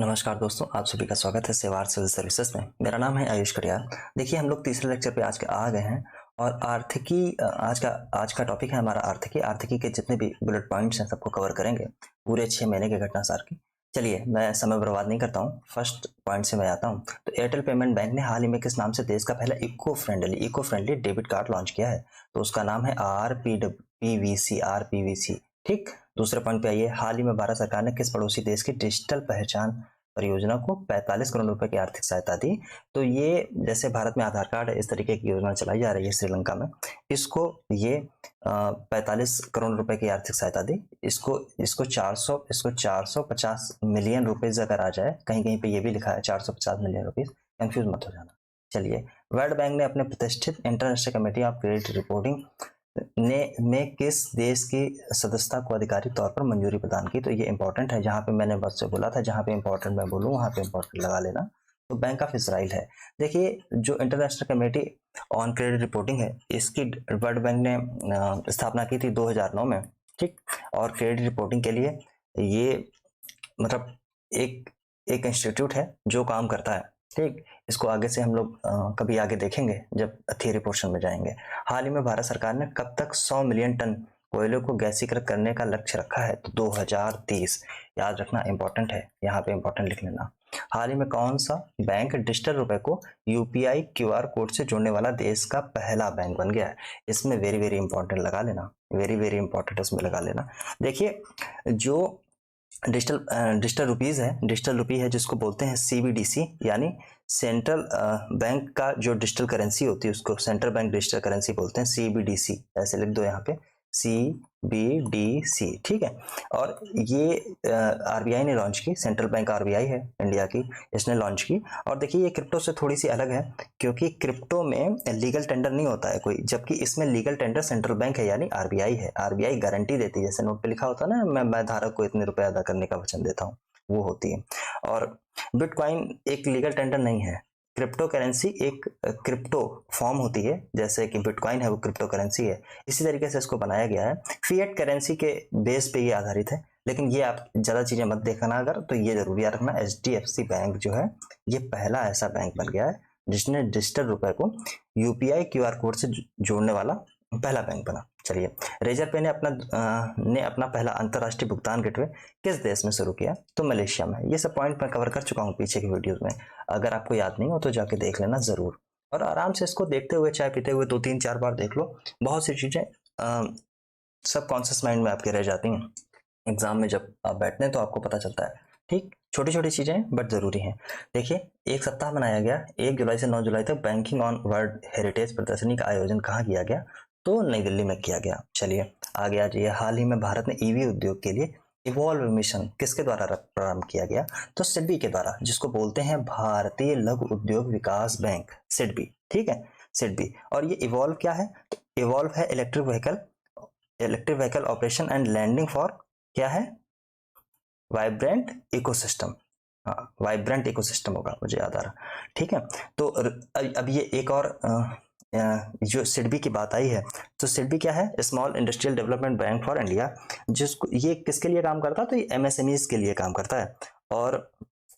नमस्कार दोस्तों, आप सभी का स्वागत है सेवार सिविल सर्विसेज में। मेरा नाम है आयुष कटियार। देखिए, हम लोग तीसरे लेक्चर पे आज के आ गए हैं और आर्थिकी आज का टॉपिक है हमारा आर्थिकी के जितने भी बुलेट पॉइंट्स हैं सबको कवर करेंगे पूरे 6 महीने के घटनासार की। चलिए, मैं समय बर्बाद नहीं करता हूँ, फर्स्ट पॉइंट से मैं आता हूँ। तो एयरटेल पेमेंट बैंक ने हाल ही में किस नाम से देश का पहला eco friendly debit card launch किया है? तो उसका नाम है आरपीवीसी। ठीक। दूसरे पॉइंट पे आइए, हाल ही में भारत सरकार ने किस पड़ोसी देश की डिजिटल पहचान परियोजना को 45 करोड़ रुपए की आर्थिक सहायता दी? तो ये जैसे भारत में आधार कार्ड है, इस तरीके की योजना चलाई जा रही है श्रीलंका में। इसको ये 45 करोड़ रुपए की आर्थिक सहायता दी। इसको 450 मिलियन रुपीज अगर आ जाए, कहीं कहीं पे ये भी लिखा है 450 मिलियन रुपीज, कंफ्यूज मत हो जाना। चलिए, वर्ल्ड बैंक ने अपने प्रतिष्ठित international committee of credit reporting में किस देश की सदस्यता को आधिकारिक तौर पर मंजूरी प्रदान की? तो ये इंपॉर्टेंट है, जहां पे मैंने बस से बोला था, जहां पे इंपॉर्टेंट मैं बोलूं वहां पे इंपॉर्टेंट लगा लेना। तो बैंक ऑफ इसराइल है। देखिए, जो international committee on credit reporting है, इसकी वर्ल्ड बैंक ने स्थापना की थी 2009 में। ठीक। और क्रेडिट रिपोर्टिंग के लिए ये मतलब एक एक इंस्टीट्यूट है जो काम करता है। ठीक। इसको आगे से हम लोग कभी आगे देखेंगे जब थियरी पोर्शन में जाएंगे। हाल ही में भारत सरकार ने कब तक 100 मिलियन टन कोयले को गैसीकृत करने का लक्ष्य रखा है? तो 2030। याद रखना, इंपॉर्टेंट है, यहाँ पे इंपॉर्टेंट लिख लेना। हाल ही में कौन सा बैंक डिजिटल रुपए को यूपीआई क्यूआर कोड से जोड़ने वाला देश का पहला बैंक बन गया है? इसमें वेरी वेरी इंपॉर्टेंट लगा लेना, वेरी वेरी इंपॉर्टेंट इसमें लगा लेना। देखिए, जो डिजिटल रुपीज है, डिजिटल रुपी है जिसको बोलते हैं सीबीडीसी, यानी सेंट्रल बैंक का जो डिजिटल करेंसी होती है उसको सेंट्रल बैंक डिजिटल करेंसी बोलते हैं, सीबीडीसी। ऐसे लिख दो यहाँ पे, सीबीडीसी। ठीक है। और ये आरबीआई ने लॉन्च की, सेंट्रल बैंक आरबीआई है इंडिया की, इसने लॉन्च की। और देखिए, ये क्रिप्टो से थोड़ी सी अलग है, क्योंकि क्रिप्टो में लीगल टेंडर नहीं होता है कोई, जबकि इसमें लीगल टेंडर सेंट्रल बैंक है यानी आरबीआई है। आरबीआई गारंटी देती है, जैसे नोट पे लिखा होता है ना, मैं धारक को इतने रुपए अदा करने का वचन देता हूँ, वो होती है। और बिटकॉइन एक लीगल टेंडर नहीं है। क्रिप्टो करेंसी एक क्रिप्टो फॉर्म होती है, जैसे कि बिटकॉइन है वो क्रिप्टो करेंसी है, इसी तरीके से इसको बनाया गया है। फिएट करेंसी के बेस पे ये आधारित है। लेकिन ये आप ज्यादा चीजें मत देखना, अगर तो ये जरूर याद रखना, एचडीएफसी बैंक जो है ये पहला ऐसा बैंक बन गया है जिसने डिजिटल रुपए को यूपीआई क्यूआर कोड से जोड़ने वाला पहला बैंक बना। चलिए, रिजर्व पे ने अपना पहला अंतरराष्ट्रीय भुगतान गेटवे किस देश में शुरू किया? तो मलेशिया में। ये सब पॉइंट मैं कवर कर चुका हूँ पीछे की वीडियोस में, अगर आपको याद नहीं हो तो जाके देख लेना जरूर, और आराम से इसको देखते हुए, चाय पीते हुए 2 3 4 बार देख लो। बहुत सी चीजें सब कॉन्शियस माइंड में आपके रह जाती हैं, एग्जाम में जब आप बैठते हैं तो आपको पता चलता है। ठीक, छोटी छोटी चीजें बट जरूरी हैं। देखिए, एक सप्ताह मनाया गया 1 जुलाई से 9 जुलाई तक बैंकिंग ऑन वर्ल्ड हेरिटेज प्रदर्शनी का आयोजन कहाँ किया गया? तो नई दिल्ली में किया गया। चलिए आगे आ जाइए, हाल ही में भारत ने ईवी उद्योग के लिए इवॉल्व मिशन किसके द्वारा प्रारंभ किया गया? तो सिडबी के द्वारा, जिसको बोलते हैं भारतीय लघु उद्योग विकास बैंक, सिडबी। ठीक है, सिडबी। और ये इवॉल्व क्या है? इवॉल्व है electric vehicle operation and landing for, क्या है? Vibrant ecosystem. हाँ, वाइब्रेंट इकोसिस्टम होगा, मुझे याद आ रहा। ठीक है। तो अब ये एक और जो सिडबी की बात आई है, तो सिडबी क्या है? Small industrial development bank for India, जिसको ये किसके लिए काम करता है? तो ये एमएसएमईज के लिए काम करता है। और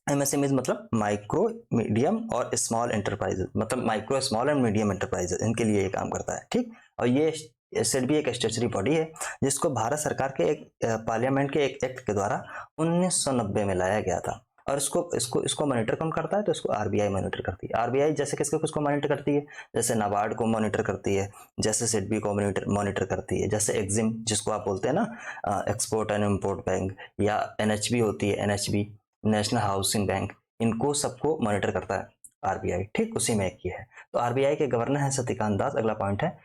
एमएसएमईज मतलब माइक्रो मीडियम और स्मॉल एंटरप्राइजेज, मतलब micro small and medium enterprises, इनके लिए ये काम करता है। ठीक। और ये सिडबी एक स्टेचुटरी बॉडी है जिसको भारत सरकार के एक पार्लियामेंट के एक एक्ट के द्वारा 1990 में लाया गया था। और इसको इसको इसको मॉनिटर कौन करता है? तो इसको आरबीआई मॉनिटर करती है। आरबीआई जैसे किसको मॉनिटर करती है? जैसे नाबार्ड को मॉनिटर करती है, जैसे सिडबी को मॉनिटर करती है, जैसे एक्जिम जिसको आप बोलते हैं ना, एक्सपोर्ट एंड इम्पोर्ट बैंक, या एनएचबी होती है, एनएचबी नेशनल हाउसिंग बैंक, इनको सबको मॉनिटर करता है आरबीआई। ठीक, उसी में एक ही है। तो आरबीआई के गवर्नर है शक्तिकांत दास। अगला पॉइंट है,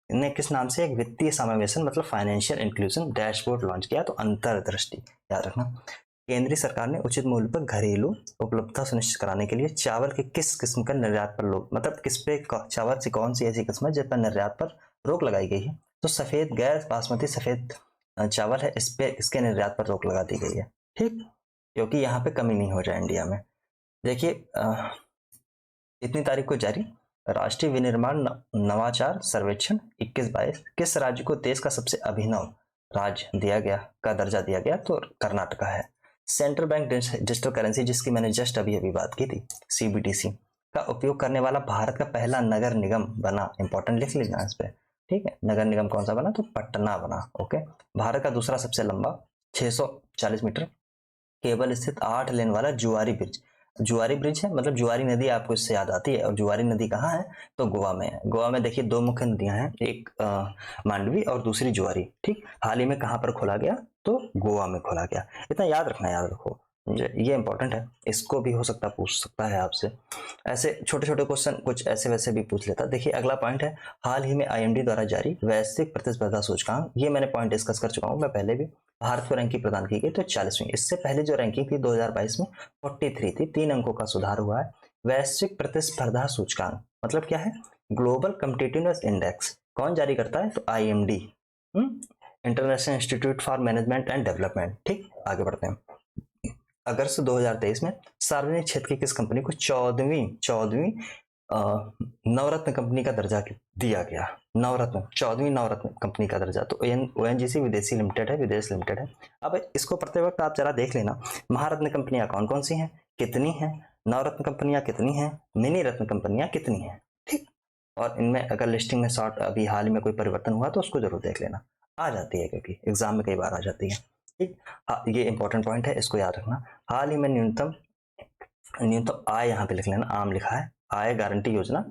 ने किस नाम से एक वित्तीय समावेशन मतलब फाइनेंशियल इंक्लूजन डैशबोर्ड लॉन्च किया? तो अंतर्दृष्टि। याद रखना, केंद्रीय सरकार ने उचित मूल्य पर घरेलू उपलब्धता सुनिश्चित कराने के लिए चावल के किस किस्म का निर्यात पर रोक, मतलब किस पे चावल से कौन सी ऐसी किस्म है जिस पर निर्यात पर रोक लगाई गई है? तो सफेद गैर बासमती सफेद चावल है, इस पे इसके निर्यात पर रोक लगा दी गई है। ठीक, क्योंकि यहाँ पे कमी नहीं हो जाए इंडिया में। देखिए, इतनी तारीख को जारी राष्ट्रीय विनिर्माण नवाचार सर्वेक्षण 21-22 किस राज्य को देश का सबसे अभिनव राज्य दिया गया का दर्जा दिया गया? तो कर्नाटका है। सेंट्रल बैंक डिजिटल करेंसी, जिसकी मैंने जस्ट अभी अभी बात की थी, CBDC का उपयोग करने वाला भारत का पहला नगर निगम बना। इंपॉर्टेंट लिख लीजिए इस पे, ठीक है। नगर निगम कौन सा बना? तो पटना बना। ओके। भारत का दूसरा सबसे लंबा 640 मीटर केबल स्थित 8 लेन वाला जुआरी ब्रिज। जुआरी ब्रिज है मतलब जुआरी नदी आपको इससे याद आती है, और जुआरी नदी कहाँ है? तो गोवा में है। गोवा में देखिए दो मुख्य नदियां हैं, एक मांडवी और दूसरी जुआरी। ठीक, हाल ही में कहाँ पर खोला गया? तो गोवा में खोला गया। इतना याद रखना, याद रखो, ये इंपॉर्टेंट है। इसको भी हो सकता पूछ सकता है आपसे। ऐसे छोटे छोटे क्वेश्चन कुछ ऐसे वैसे भी पूछ लेता। देखिए अगला पॉइंट है, हाल ही में IMD द्वारा जारी वैश्विक प्रतिस्पर्धा सूचकांक। ये मैंने पॉइंट डिस्कस कर चुका हूँ मैं पहले भी। भारत को रैंकिंग प्रदान की गई तो 40वीं। इससे पहले जो रैंकिंग थी 2022 में 43 थी, 3 अंकों का सुधार हुआ है। वैश्विक प्रतिस्पर्धा सूचकांक मतलब क्या है? Global competitiveness index. कौन जारी करता है? तो IMD, international institute for management and development. ठीक, आगे बढ़ते हैं। अगस्त 2023 में सार्वजनिक क्षेत्र की किस कंपनी को 14वीं नवरत्न कंपनी का दर्जा दिया गया? नवरत्न, 14वीं नवरत्न कंपनी का दर्जा। तो ONGC विदेशी लिमिटेड है, विदेश लिमिटेड है। अब इसको पढ़ते वक्त आप जरा देख लेना, महारत्न कंपनियां कौन कौन सी हैं, कितनी हैं, नवरत्न कंपनियां कितनी हैं, मिनी रत्न कंपनियां कितनी हैं। ठीक, और इनमें अगर लिस्टिंग में शॉर्ट अभी हाल ही में कोई परिवर्तन हुआ तो उसको जरूर देख लेना, आ जाती है क्योंकि एग्जाम में कई बार आ जाती है। ठीक, हाँ ये इंपॉर्टेंट पॉइंट है, इसको याद रखना। हाल ही में न्यूनतम आय यहाँ पे लिख लेना, आम लिखा है। आय गारंटी योजना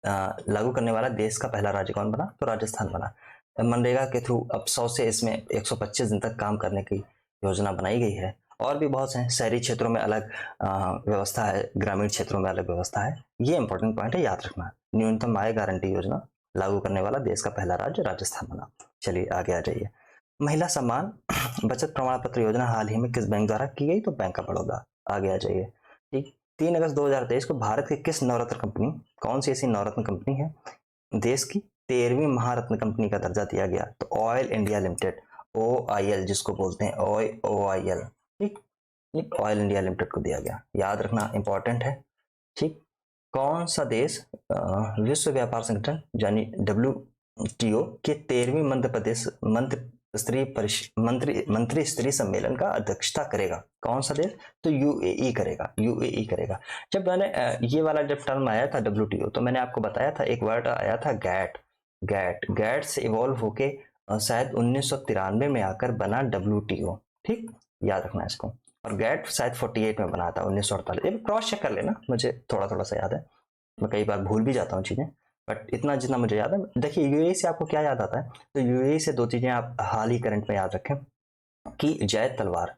लागू करने वाला देश का पहला राज्य कौन बना? तो राजस्थान बना। मनरेगा के थ्रू अब 100 से इसमें 125 दिन तक काम करने की योजना बनाई गई है। और भी बहुत हैं, शहरी क्षेत्रों में अलग व्यवस्था है, ग्रामीण क्षेत्रों में अलग व्यवस्था है। ये इंपॉर्टेंट पॉइंट है, याद रखना। न्यूनतम आय गारंटी योजना लागू करने वाला देश का पहला राज्य राजस्थान बना। चलिए आगे आ जाइए। महिला सम्मान बचत प्रमाण पत्र योजना हाल ही में किस बैंक द्वारा की गई? तो बैंक ऑफ बड़ौदा। आगे आ जाइए। ठीक, 3 अगस्त 2023 को भारत की किस नवरत्न कंपनी, कौन सी ऐसी नवरत्न कंपनी है देश की 13वीं महारत्न कंपनी का दर्जा दिया गया? तो ऑयल इंडिया लिमिटेड, OIL जिसको बोलते हैं, OIL। ठीक, ऑयल इंडिया लिमिटेड को दिया गया, याद रखना, इंपॉर्टेंट है। ठीक, कौन सा देश विश्व व्यापार संगठन यानी WTO के 13वीं मंत्री स्तरीय सम्मेलन का अध्यक्षता करेगा? कौन सा देश? तो UAE करेगा, UAE करेगा। जब मैंने ये वाला जब टर्म आया था WTO, तो मैंने आपको बताया था एक वर्ड आया था गैट से इवॉल्व होके शायद 1993 में आकर बना WTO। ठीक, याद रखना इसको। और गैट शायद 48 में बना था, 1948। क्रॉस चेक कर लेना, मुझे थोड़ा थोड़ा सा याद है, मैं कई बार भूल भी जाता हूँ चीजें, बट इतना जितना मुझे याद है। देखिए UAE से आपको क्या याद आता है? तो UAE से दो चीजें आप हाल ही करंट में याद रखें कि जैद तलवार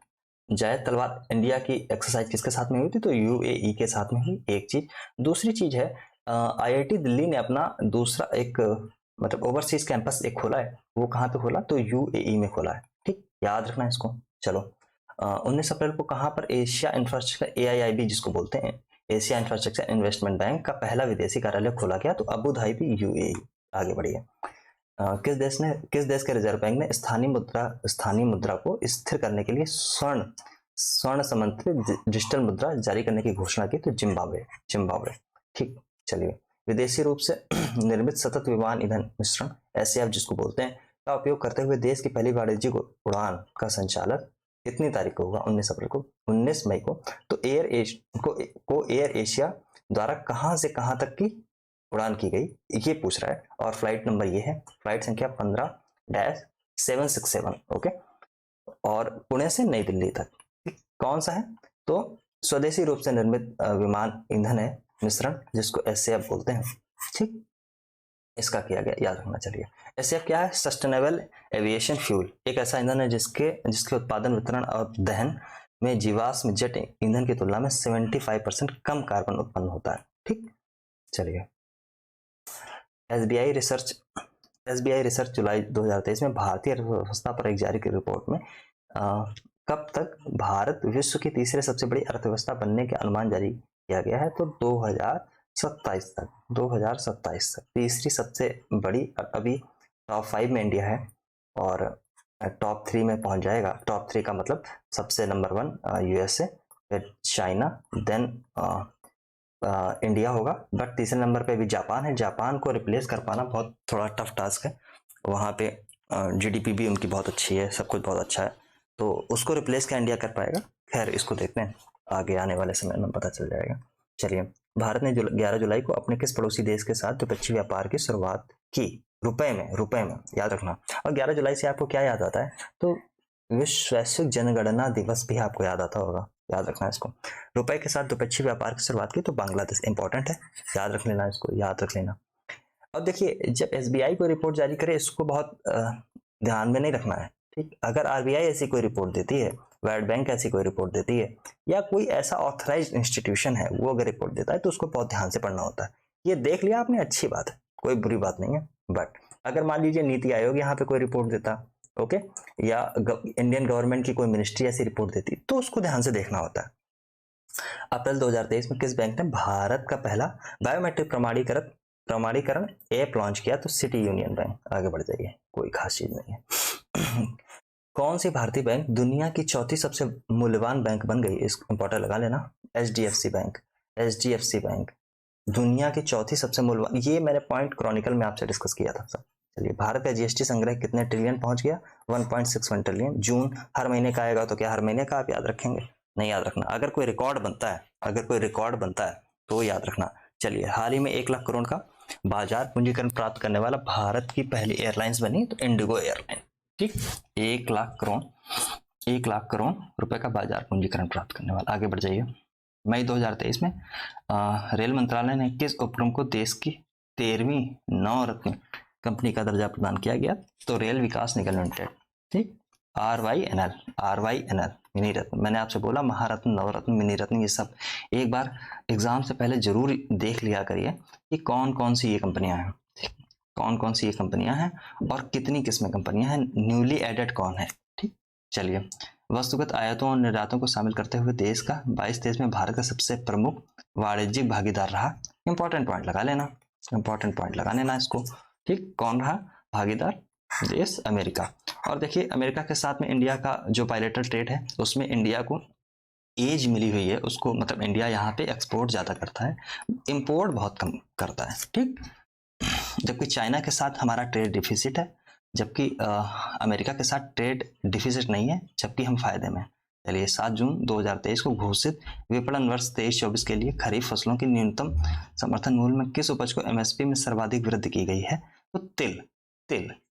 इंडिया की एक्सरसाइज किसके साथ में हुई थी? तो UAE के साथ में हुई, एक चीज। दूसरी चीज है IIT दिल्ली ने अपना दूसरा एक मतलब ओवरसीज कैंपस एक खोला है। वो कहाँ पे खोला? तो UAE में खोला है। ठीक, याद रखना इसको। चलो 19 अप्रैल को कहाँ पर एशिया इंफ्रास्ट्रक्चर AIIB जिसको बोलते हैं, एशिया इंफ्रास्ट्रक्चर इन्वेस्टमेंट बैंक का पहला विदेशी कार्यालय खोला गया? तो अबू धाबी UAE। आगे बढ़िए। किस देश के रिजर्व बैंक ने स्थानीय मुद्रा को स्थिर करने के लिए स्वर्ण समर्थित डिजिटल मुद्रा जारी करने की घोषणा की? तो जिम्बाब्वे। ठीक, चलिए। विदेशी रूप से निर्मित सतत विमान ईंधन मिश्रण SAF जिसको बोलते हैं का उपयोग करते हुए देश की पहली वाणिज्यिक उड़ान का संचालन कितनी तारीख को होगा? 19 मई को। तो एयर एशिया द्वारा कहां से कहां तक की उड़ान की गई, ये पूछ रहा है। और फ्लाइट नंबर ये है, फ्लाइट संख्या 15-767। ओके, और पुणे से नई दिल्ली तक। कौन सा है? तो स्वदेशी रूप से निर्मित विमान ईंधन है मिश्रण जिसको SAF बोलते हैं। ठीक, इसका किया गया, याद रखना। चलिए SAF क्या है? सस्टेनेबल एविएशन फ्यूल, एक ऐसा ईंधन है जिसके उत्पादन, वितरण और दहन में जीवाश्म जेट ईंधन की तुलना में 75% कम कार्बन उत्पन्न होता है। ठीक, चलिए। SBI रिसर्च जुलाई 2023 में भारतीय अर्थव्यवस्था पर एक जारी की रिपोर्ट में कब तक भारत विश्व की तीसरे सबसे बड़ी अर्थव्यवस्था बनने के अनुमान जारी किया गया है? तो 2027 तक तीसरी सबसे बड़ी। अभी टॉप 5 में इंडिया है और टॉप 3 में पहुंच जाएगा। टॉप 3 का मतलब सबसे नंबर 1 USA, फिर चाइना, देन इंडिया होगा। बट तीसरे नंबर पे भी जापान है। जापान को रिप्लेस कर पाना बहुत थोड़ा टफ टास्क है। वहाँ पे GDP भी उनकी बहुत अच्छी है, सब कुछ बहुत अच्छा है, तो उसको रिप्लेस क्या इंडिया कर पाएगा? खैर इसको देखते हैं, आगे आने वाले समय में पता चल जाएगा। चलिए, भारत ने 11 जुलाई को अपने किस पड़ोसी देश के साथ द्विपक्षीय व्यापार की शुरुआत की? रुपए में याद रखना। और 11 जुलाई से आपको क्या याद आता है? तो विश्व वैश्विक जनगणना दिवस भी आपको याद आता होगा, याद रखना इसको। रुपए के साथ द्विपक्षीय व्यापार की शुरुआत की तो बांग्लादेश, इंपॉर्टेंट है, याद रख लेना इसको, याद रख लेना। अब देखिए, जब एसबीआई कोई रिपोर्ट जारी करे इसको बहुत ध्यान में नहीं रखना है, ठीक। अगर आरबीआई ऐसी कोई रिपोर्ट देती है, वर्ल्ड बैंक ऐसी कोई रिपोर्ट देती है, या कोई ऐसा ऑथराइज्ड इंस्टीट्यूशन है वो अगर रिपोर्ट देता है तो उसको बहुत ध्यान से पढ़ना होता है। ये देख लिया आपने, अच्छी बात है, कोई बुरी बात नहीं है। बट अगर मान लीजिए नीति आयोग यहाँ पे कोई रिपोर्ट देता, ओके, या इंडियन गवर्नमेंट की कोई मिनिस्ट्री ऐसी रिपोर्ट देती, तो उसको ध्यान से देखना होता है। अप्रैल 2023 में किस बैंक ने भारत का पहला बायोमेट्रिक प्रमाणीकरण ऐप लॉन्च किया? तो सिटी यूनियन बैंक। आगे बढ़ जाइए, कोई खास चीज नहीं है। कौन सी भारतीय बैंक दुनिया की चौथी सबसे मूल्यवान बैंक बन गई? इस इंपॉर्टेंट लगा लेना, एचडीएफसी बैंक। एचडीएफसी बैंक दुनिया की चौथी सबसे मूल्यवान, ये मैंने पॉइंट क्रॉनिकल में आपसे डिस्कस किया था सर। चलिए, भारत का जीएसटी संग्रह कितने ट्रिलियन पहुंच गया? 1.61 ट्रिलियन। जून हर महीने का आएगा, तो क्या हर महीने का आप याद रखेंगे? नहीं याद रखना। अगर कोई रिकॉर्ड बनता है तो याद रखना। चलिए, हाल ही में 1 लाख करोड़ का बाजार पूंजीकरण प्राप्त करने वाला भारत की पहली एयरलाइंस बनी तो इंडिगो एयरलाइन, ठीक। 1 लाख करोड़ रुपए का बाजार पूंजीकरण प्राप्त करने वाला। आगे बढ़ जाइए। मई 2023 में रेल मंत्रालय ने किस उपक्रम को देश की 13वीं नवरत्न कंपनी का दर्जा प्रदान किया गया? तो रेल विकास निगम लिमिटेड, ठीक। RYNL मिनी रत्न। मैंने आपसे बोला महारत्न, नवरत्न, मिनी रत्न, ये सब एक बार एग्जाम से पहले जरूर देख लिया करिए कि कौन कौन सी ये कंपनियां हैं, कौन कौन सी ये कंपनियां हैं और कितनी किस्में कंपनियां हैं, न्यूली एडेड कौन है, ठीक। चलिए, वस्तुगत आयातों और निर्यातों को शामिल करते हुए देश का 22 देश में भारत का सबसे प्रमुख वाणिज्यिक भागीदार रहा। इंपॉर्टेंट पॉइंट लगा लेना, इंपॉर्टेंट पॉइंट लगा लेना इसको, ठीक। कौन रहा भागीदार? देश अमेरिका। और देखिए, अमेरिका के साथ में इंडिया का जो बायलैटरल ट्रेड है उसमें इंडिया को एज मिली हुई है, उसको मतलब इंडिया यहाँ पे एक्सपोर्ट ज्यादा करता है, इंपोर्ट बहुत कम करता है, ठीक। जबकि चाइना के साथ हमारा ट्रेड डिफिसिट है, जबकि अमेरिका के साथ ट्रेड डिफिसिट नहीं है, जबकि हम फायदे में। चलिए, 7 जून 2023 को घोषित विपणन वर्ष 23-24 के लिए खरीफ फसलों की न्यूनतम समर्थन मूल्य में किस उपज को एमएसपी में सर्वाधिक वृद्धि की गई है? तो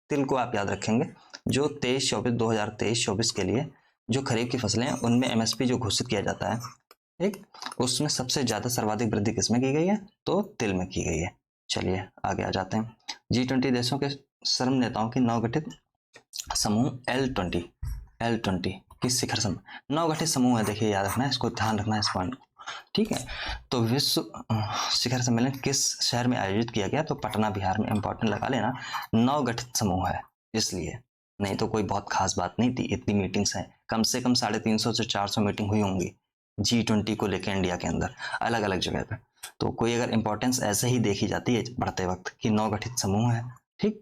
तिल को आप याद रखेंगे। जो 2023-24 के लिए जो खरीफ की फसलें हैं उनमें एमएसपी जो घोषित किया जाता है, ठीक, उसमें सबसे ज्यादा सर्वाधिक वृद्धि किसमें की गई है? तो तिल में की गई है। चलिए, आगे आ जाते हैं। G20 देशों के सर्व नेताओं की नवगठित समूह L20 की शिखर समूह, नवगठित समूह है, देखिए याद रखना है इसको, ध्यान रखना है इस पॉइंट को, ठीक है। तो विश्व शिखर सम्मेलन किस शहर में आयोजित किया गया? तो पटना, बिहार में। इंपॉर्टेंट लगा लेना, नवगठित समूह है इसलिए, नहीं तो कोई बहुत खास बात नहीं थी। इतनी मीटिंग्स हैं, कम से कम 350 से 400 मीटिंग हुई होंगी G20 को लेकर इंडिया के अंदर अलग अलग जगह पे। तो कोई अगर इंपॉर्टेंस ऐसे ही देखी जाती है बढ़ते वक्त कि नवगठित समूह है, ठीक,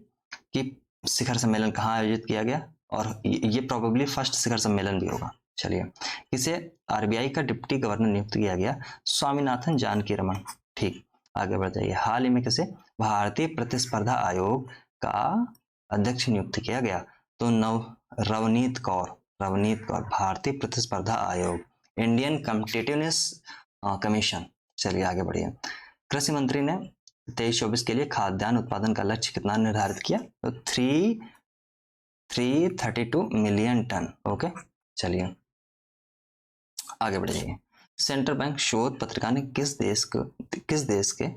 कि शिखर सम्मेलन कहाँ आयोजित किया गया, और ये प्रोबेबली फर्स्ट शिखर सम्मेलन भी होगा। चलिए, किसे आरबीआई का डिप्टी गवर्नर नियुक्त किया गया? स्वामीनाथन जानकीरमन, ठीक। आगे बढ़ जाइए। हाल ही में किसे भारतीय प्रतिस्पर्धा आयोग का अध्यक्ष नियुक्त किया गया? तो रवनीत कौर, भारतीय प्रतिस्पर्धा आयोग, इंडियन कॉम्पिटिटिवनेस कमीशन। चलिए, आगे बढ़िए। कृषि मंत्री ने 23-24 के लिए खाद्यान्न उत्पादन का लक्ष्य कितना निर्धारित किया? तो 332 मिलियन टन, ओके। चलिए, आगे बढ़ जाइए। सेंट्रल बैंक शोध पत्रिका ने किस देश के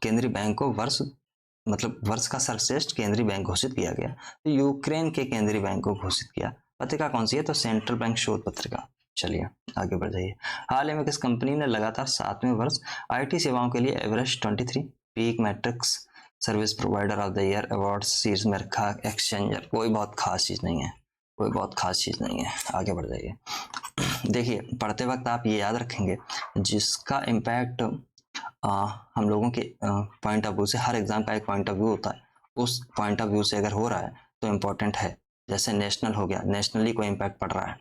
केंद्रीय बैंक को वर्ष का सर्वश्रेष्ठ केंद्रीय बैंक घोषित किया गया? तो यूक्रेन के केंद्रीय बैंक को घोषित किया। पत्रिका कौन सी है? तो सेंट्रल बैंक शोध पत्रिका। चलिए, आगे बढ़ जाइए। हाल ही में किस कंपनी ने लगातार 7वें वर्ष आईटी सेवाओं के लिए Everest 23 peak matrix service provider of the year award series में रखा? एक्सचेंजर। कोई बहुत खास चीज नहीं है, आगे बढ़ जाइए। देखिए, पढ़ते वक्त आप ये याद रखेंगे, जिसका इम्पैक्ट हम लोगों के पॉइंट ऑफ व्यू से, हर एग्जाम का एक पॉइंट ऑफ व्यू होता है, उस पॉइंट ऑफ व्यू से अगर हो रहा है तो इम्पोर्टेंट है। जैसे नेशनल हो गया, नेशनली कोई इम्पैक्ट पड़ रहा है,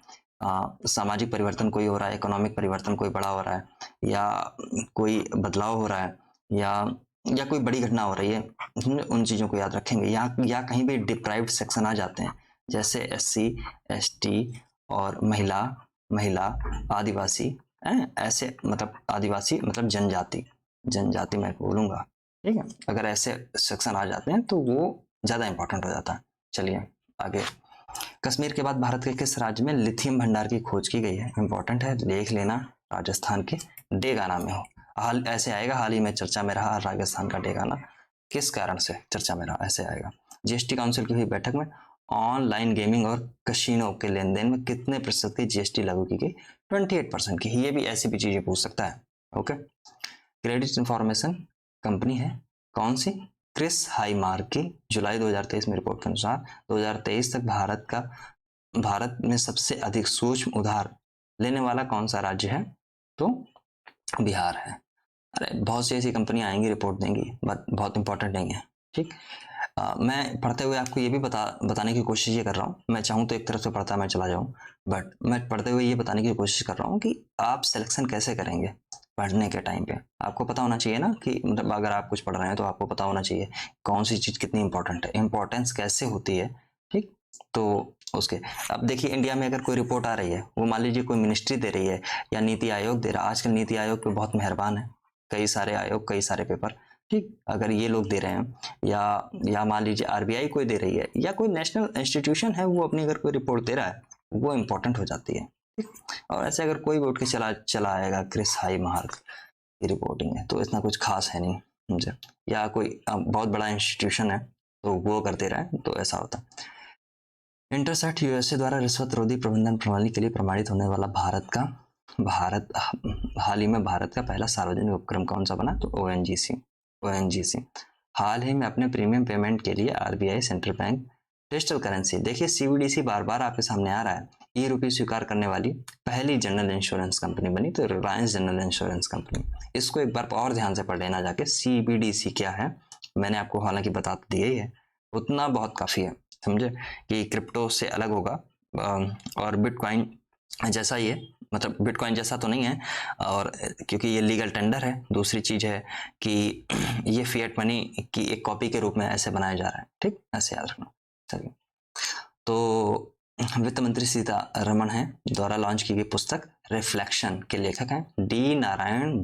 सामाजिक परिवर्तन कोई हो रहा है, इकोनॉमिक परिवर्तन कोई बड़ा हो रहा है, या कोई बदलाव हो रहा है, या कोई बड़ी घटना हो रही है, उन चीज़ों को याद रखेंगे। या कहीं भी डिप्राइव्ड सेक्शन आ जाते हैं, जैसे SC ST और महिला महिला, आदिवासी, ऐसे मतलब आदिवासी मतलब जनजाति मैं बोलूंगा, ठीक है। अगर ऐसे सेक्शन आ जाते हैं तो वो ज़्यादा इंपॉर्टेंट हो जाता है। चलिए आगे। कश्मीर के बाद भारत के किस राज्य में लिथियम भंडार की खोज की गई है? इंपॉर्टेंट है, देख लेना। राजस्थान के डेगाना में हो। हाल ऐसे आएगा, हाल ही में चर्चा में रहा राजस्थान का डेगाना, किस कारण से चर्चा में रहा, ऐसे आएगा। जीएसटी काउंसिल की हुई बैठक में ऑनलाइन गेमिंग और कसिनो के लेन देन में कितने प्रतिशत की जीएसटी लागू की गई? 28% की। ये भी ऐसी भी चीजें पूछ सकता है। ओके। क्रेडिट इंफॉर्मेशन कंपनी है कौन सी? क्रिस हाईमार्क की जुलाई 2023 में रिपोर्ट के अनुसार 2023 तक भारत में सबसे अधिक सूक्ष्म उधार लेने वाला कौन सा राज्य है? तो बिहार है। अरे बहुत सी ऐसी कंपनियां आएंगी, रिपोर्ट देंगी, बट बहुत इंपॉर्टेंट नहीं है, ठीक। मैं पढ़ते हुए आपको ये भी बताने की कोशिश ये कर रहा हूँ। मैं चाहूँ तो एक तरफ से पढ़ता मैं चला जाऊँ, बट मैं पढ़ते हुए ये बताने की कोशिश कर रहा हूँ कि आप सिलेक्शन कैसे करेंगे पढ़ने के टाइम पे। आपको पता होना चाहिए ना कि मतलब अगर आप कुछ पढ़ रहे हैं तो आपको पता होना चाहिए कौन सी चीज़ कितनी इंपॉर्टेंट है, इंपॉर्टेंस कैसे होती है, ठीक। तो उसके अब देखिए, इंडिया में अगर कोई रिपोर्ट आ रही है, वो मान लीजिए कोई मिनिस्ट्री दे रही है या नीति आयोग दे रहा है। आजकल नीति आयोग पे बहुत मेहरबान है, कई सारे आयोग, कई सारे पेपर, ठीक। अगर ये लोग दे रहे हैं या मान लीजिए आरबीआई कोई दे रही है या कोई नेशनल इंस्टीट्यूशन है, वो अपनी अगर कोई रिपोर्ट दे रहा है, वो इंपॉर्टेंट हो जाती है, ठीक। और ऐसे अगर कोई भी उठ के चला आएगा क्रिस हाई मार्क की रिपोर्टिंग है तो इतना कुछ खास है नहीं मुझे, या कोई बहुत बड़ा इंस्टीट्यूशन है तो वो कर दे रहा है तो ऐसा होता है। इंटरसेट यूएसए द्वारा रिश्वत रोधी प्रबंधन प्रणाली के लिए प्रमाणित होने वाला हाल ही में भारत का पहला सार्वजनिक उपक्रम कौन सा बना? तो ओएनजीसी। हाल ही में अपने प्रीमियम पेमेंट के लिए RBI central bank digital currency, देखिए सीबीडीसी बार बार आपके सामने आ रहा है, ई रुपये स्वीकार करने वाली पहली जनरल इंश्योरेंस कंपनी बनी, तो रिलायंस जनरल इंश्योरेंस कंपनी। इसको एक बार और ध्यान से पढ़ लेना जाके, सीबीडीसी क्या है। मैंने आपको हालांकि बता तो दिया ही है, उतना बहुत काफ़ी है, समझे कि क्रिप्टो से अलग होगा और बिटकॉइन जैसा ही है, मतलब बिटकॉइन जैसा तो नहीं है, और क्योंकि ये लीगल टेंडर है। दूसरी चीज है कि ये फिएट मनी की एक कॉपी के रूप में ऐसे बनाया जा रहा है, ठीक, ऐसे याद रखना। चलिए, तो वित्त मंत्री सीतारमण है द्वारा लॉन्च की गई पुस्तक रिफ्लेक्शन के लेखक हैं डी नारायण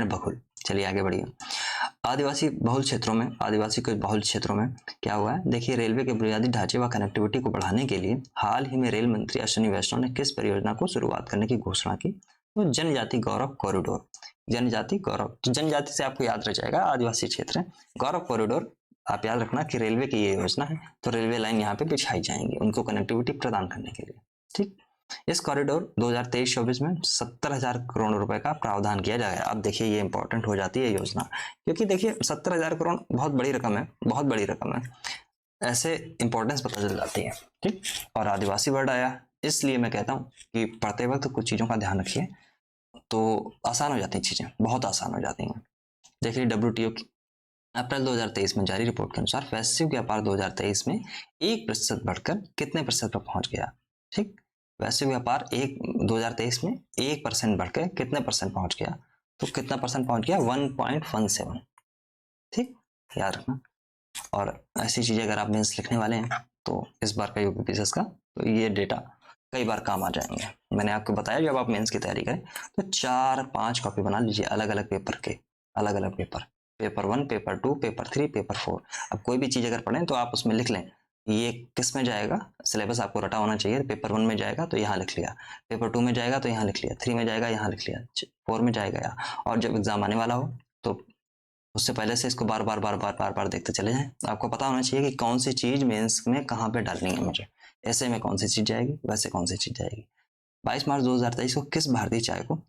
बघुल। चलिए आगे बढ़िए। आदिवासी के बहुल क्षेत्रों में क्या हुआ है? देखिए, रेलवे के बुनियादी ढांचे व कनेक्टिविटी को बढ़ाने के लिए हाल ही में रेल मंत्री अश्विनी वैष्णव ने किस परियोजना को शुरुआत करने की घोषणा की? तो जनजाति गौरव कॉरिडोर। जनजाति से आपको याद रह जाएगा, आदिवासी क्षेत्र है। गौरव कॉरिडोर आप याद रखना कि रेलवे की ये योजना है, तो रेलवे लाइन यहाँ पे बिछाई जाएंगी उनको कनेक्टिविटी प्रदान करने के लिए, ठीक। इस कॉरिडोर 2023-24 में 70,000 करोड़ रुपए का प्रावधान किया जाएगा। अब देखिए, ये इंपॉर्टेंट हो जाती है योजना, क्योंकि देखिए 70,000 करोड़ बहुत बड़ी रकम है, बहुत बड़ी रकम है, ऐसे इंपॉर्टेंस पता चल जाती है, ठीक। और आदिवासी वर्ड आया, इसलिए मैं कहता हूँ कि पढ़ते वक्त कुछ चीज़ों का ध्यान रखिए तो आसान हो जाती हैं चीज़ें, बहुत आसान हो जाती हैं। देखिए, WTO की अप्रैल 2023 में जारी रिपोर्ट के अनुसार वैश्विक व्यापार 2023 में 1% बढ़कर कितने प्रतिशत पर पहुंच गया, ठीक। वैश्विक व्यापार 2023 में 1% बढ़कर कितने परसेंट पहुंच गया? तो कितना परसेंट पहुंच गया? 1.17, ठीक, याद रखना। और ऐसी चीजें अगर आप मेंस लिखने वाले हैं तो इस बार का यूपीपीसीएस का, तो ये डेटा कई बार काम आ जाएंगे। मैंने आपको बताया जब आप मेंस की तैयारी करें तो 4-5 कॉपी बना लीजिए अलग अलग पेपर के, अलग अलग पेपर 1, पेपर 2, पेपर 3, पेपर 4। अब कोई भी चीज़ अगर पढ़ें तो आप उसमें लिख लें ये किस में जाएगा, सिलेबस आपको रटा होना चाहिए। पेपर 1 में जाएगा तो यहाँ लिख लिया, पेपर 2 में जाएगा तो यहाँ लिख लिया, 3 में जाएगा यहाँ लिख लिया, 4 में जाएगा यहाँ, और जब एग्जाम आने वाला हो तो उससे पहले से इसको बार बार देखते चले जाएं। आपको पता होना चाहिए कि कौन सी चीज़ मेंस में कहाँ पे डालनी है मुझे, ऐसे में कौन सी चीज़ जाएगी, वैसे कौन सी चीज़ जाएगी। 22 मार्च 2023 को किस भारतीय चाय को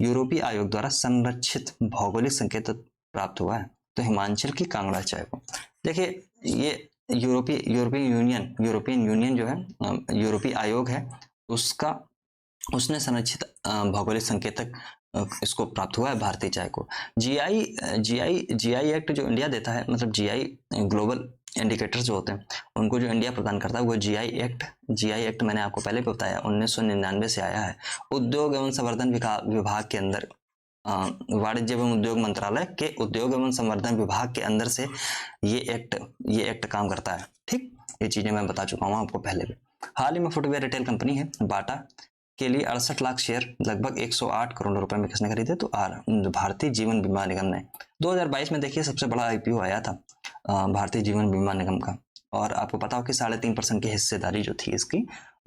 यूरोपीय आयोग द्वारा संरक्षित भौगोलिक संकेत प्राप्त हुआ है? तो हिमाचल की कांगड़ा चाय को। देखिए, ये यूरोपियन यूनियन जो है, यूरोपीय आयोग है, उसने संरक्षित भौगोलिक संकेतक इसको प्राप्त हुआ है भारतीय चाय को। जीआई एक्ट जो इंडिया देता है, मतलब जीआई ग्लोबल इंडिकेटर्स जो होते हैं उनको जो इंडिया प्रदान करता है, वो जीआई एक्ट मैंने आपको पहले भी बताया 1999 से आया है। उद्योग एवं संवर्धन विभाग के अंदर, वाणिज्य एवं उद्योग मंत्रालय के उद्योग एवं संवर्धन विभाग के अंदर से ये एक्ट काम करता है, ठीक। ये चीजें मैं बता चुका हूँ आपको पहले भी। हाल ही में फुटवेयर रिटेल कंपनी है बाटा के लिए 68 लाख शेयर लगभग 108 करोड़ रुपए में किसने खरीदे? तो भारतीय जीवन बीमा निगम ने। 2022 में देखिए सबसे बड़ा आईपीओ आया था भारतीय जीवन बीमा निगम का, और आपको पता हो कि 3.5% की हिस्सेदारी जो थी इसकी,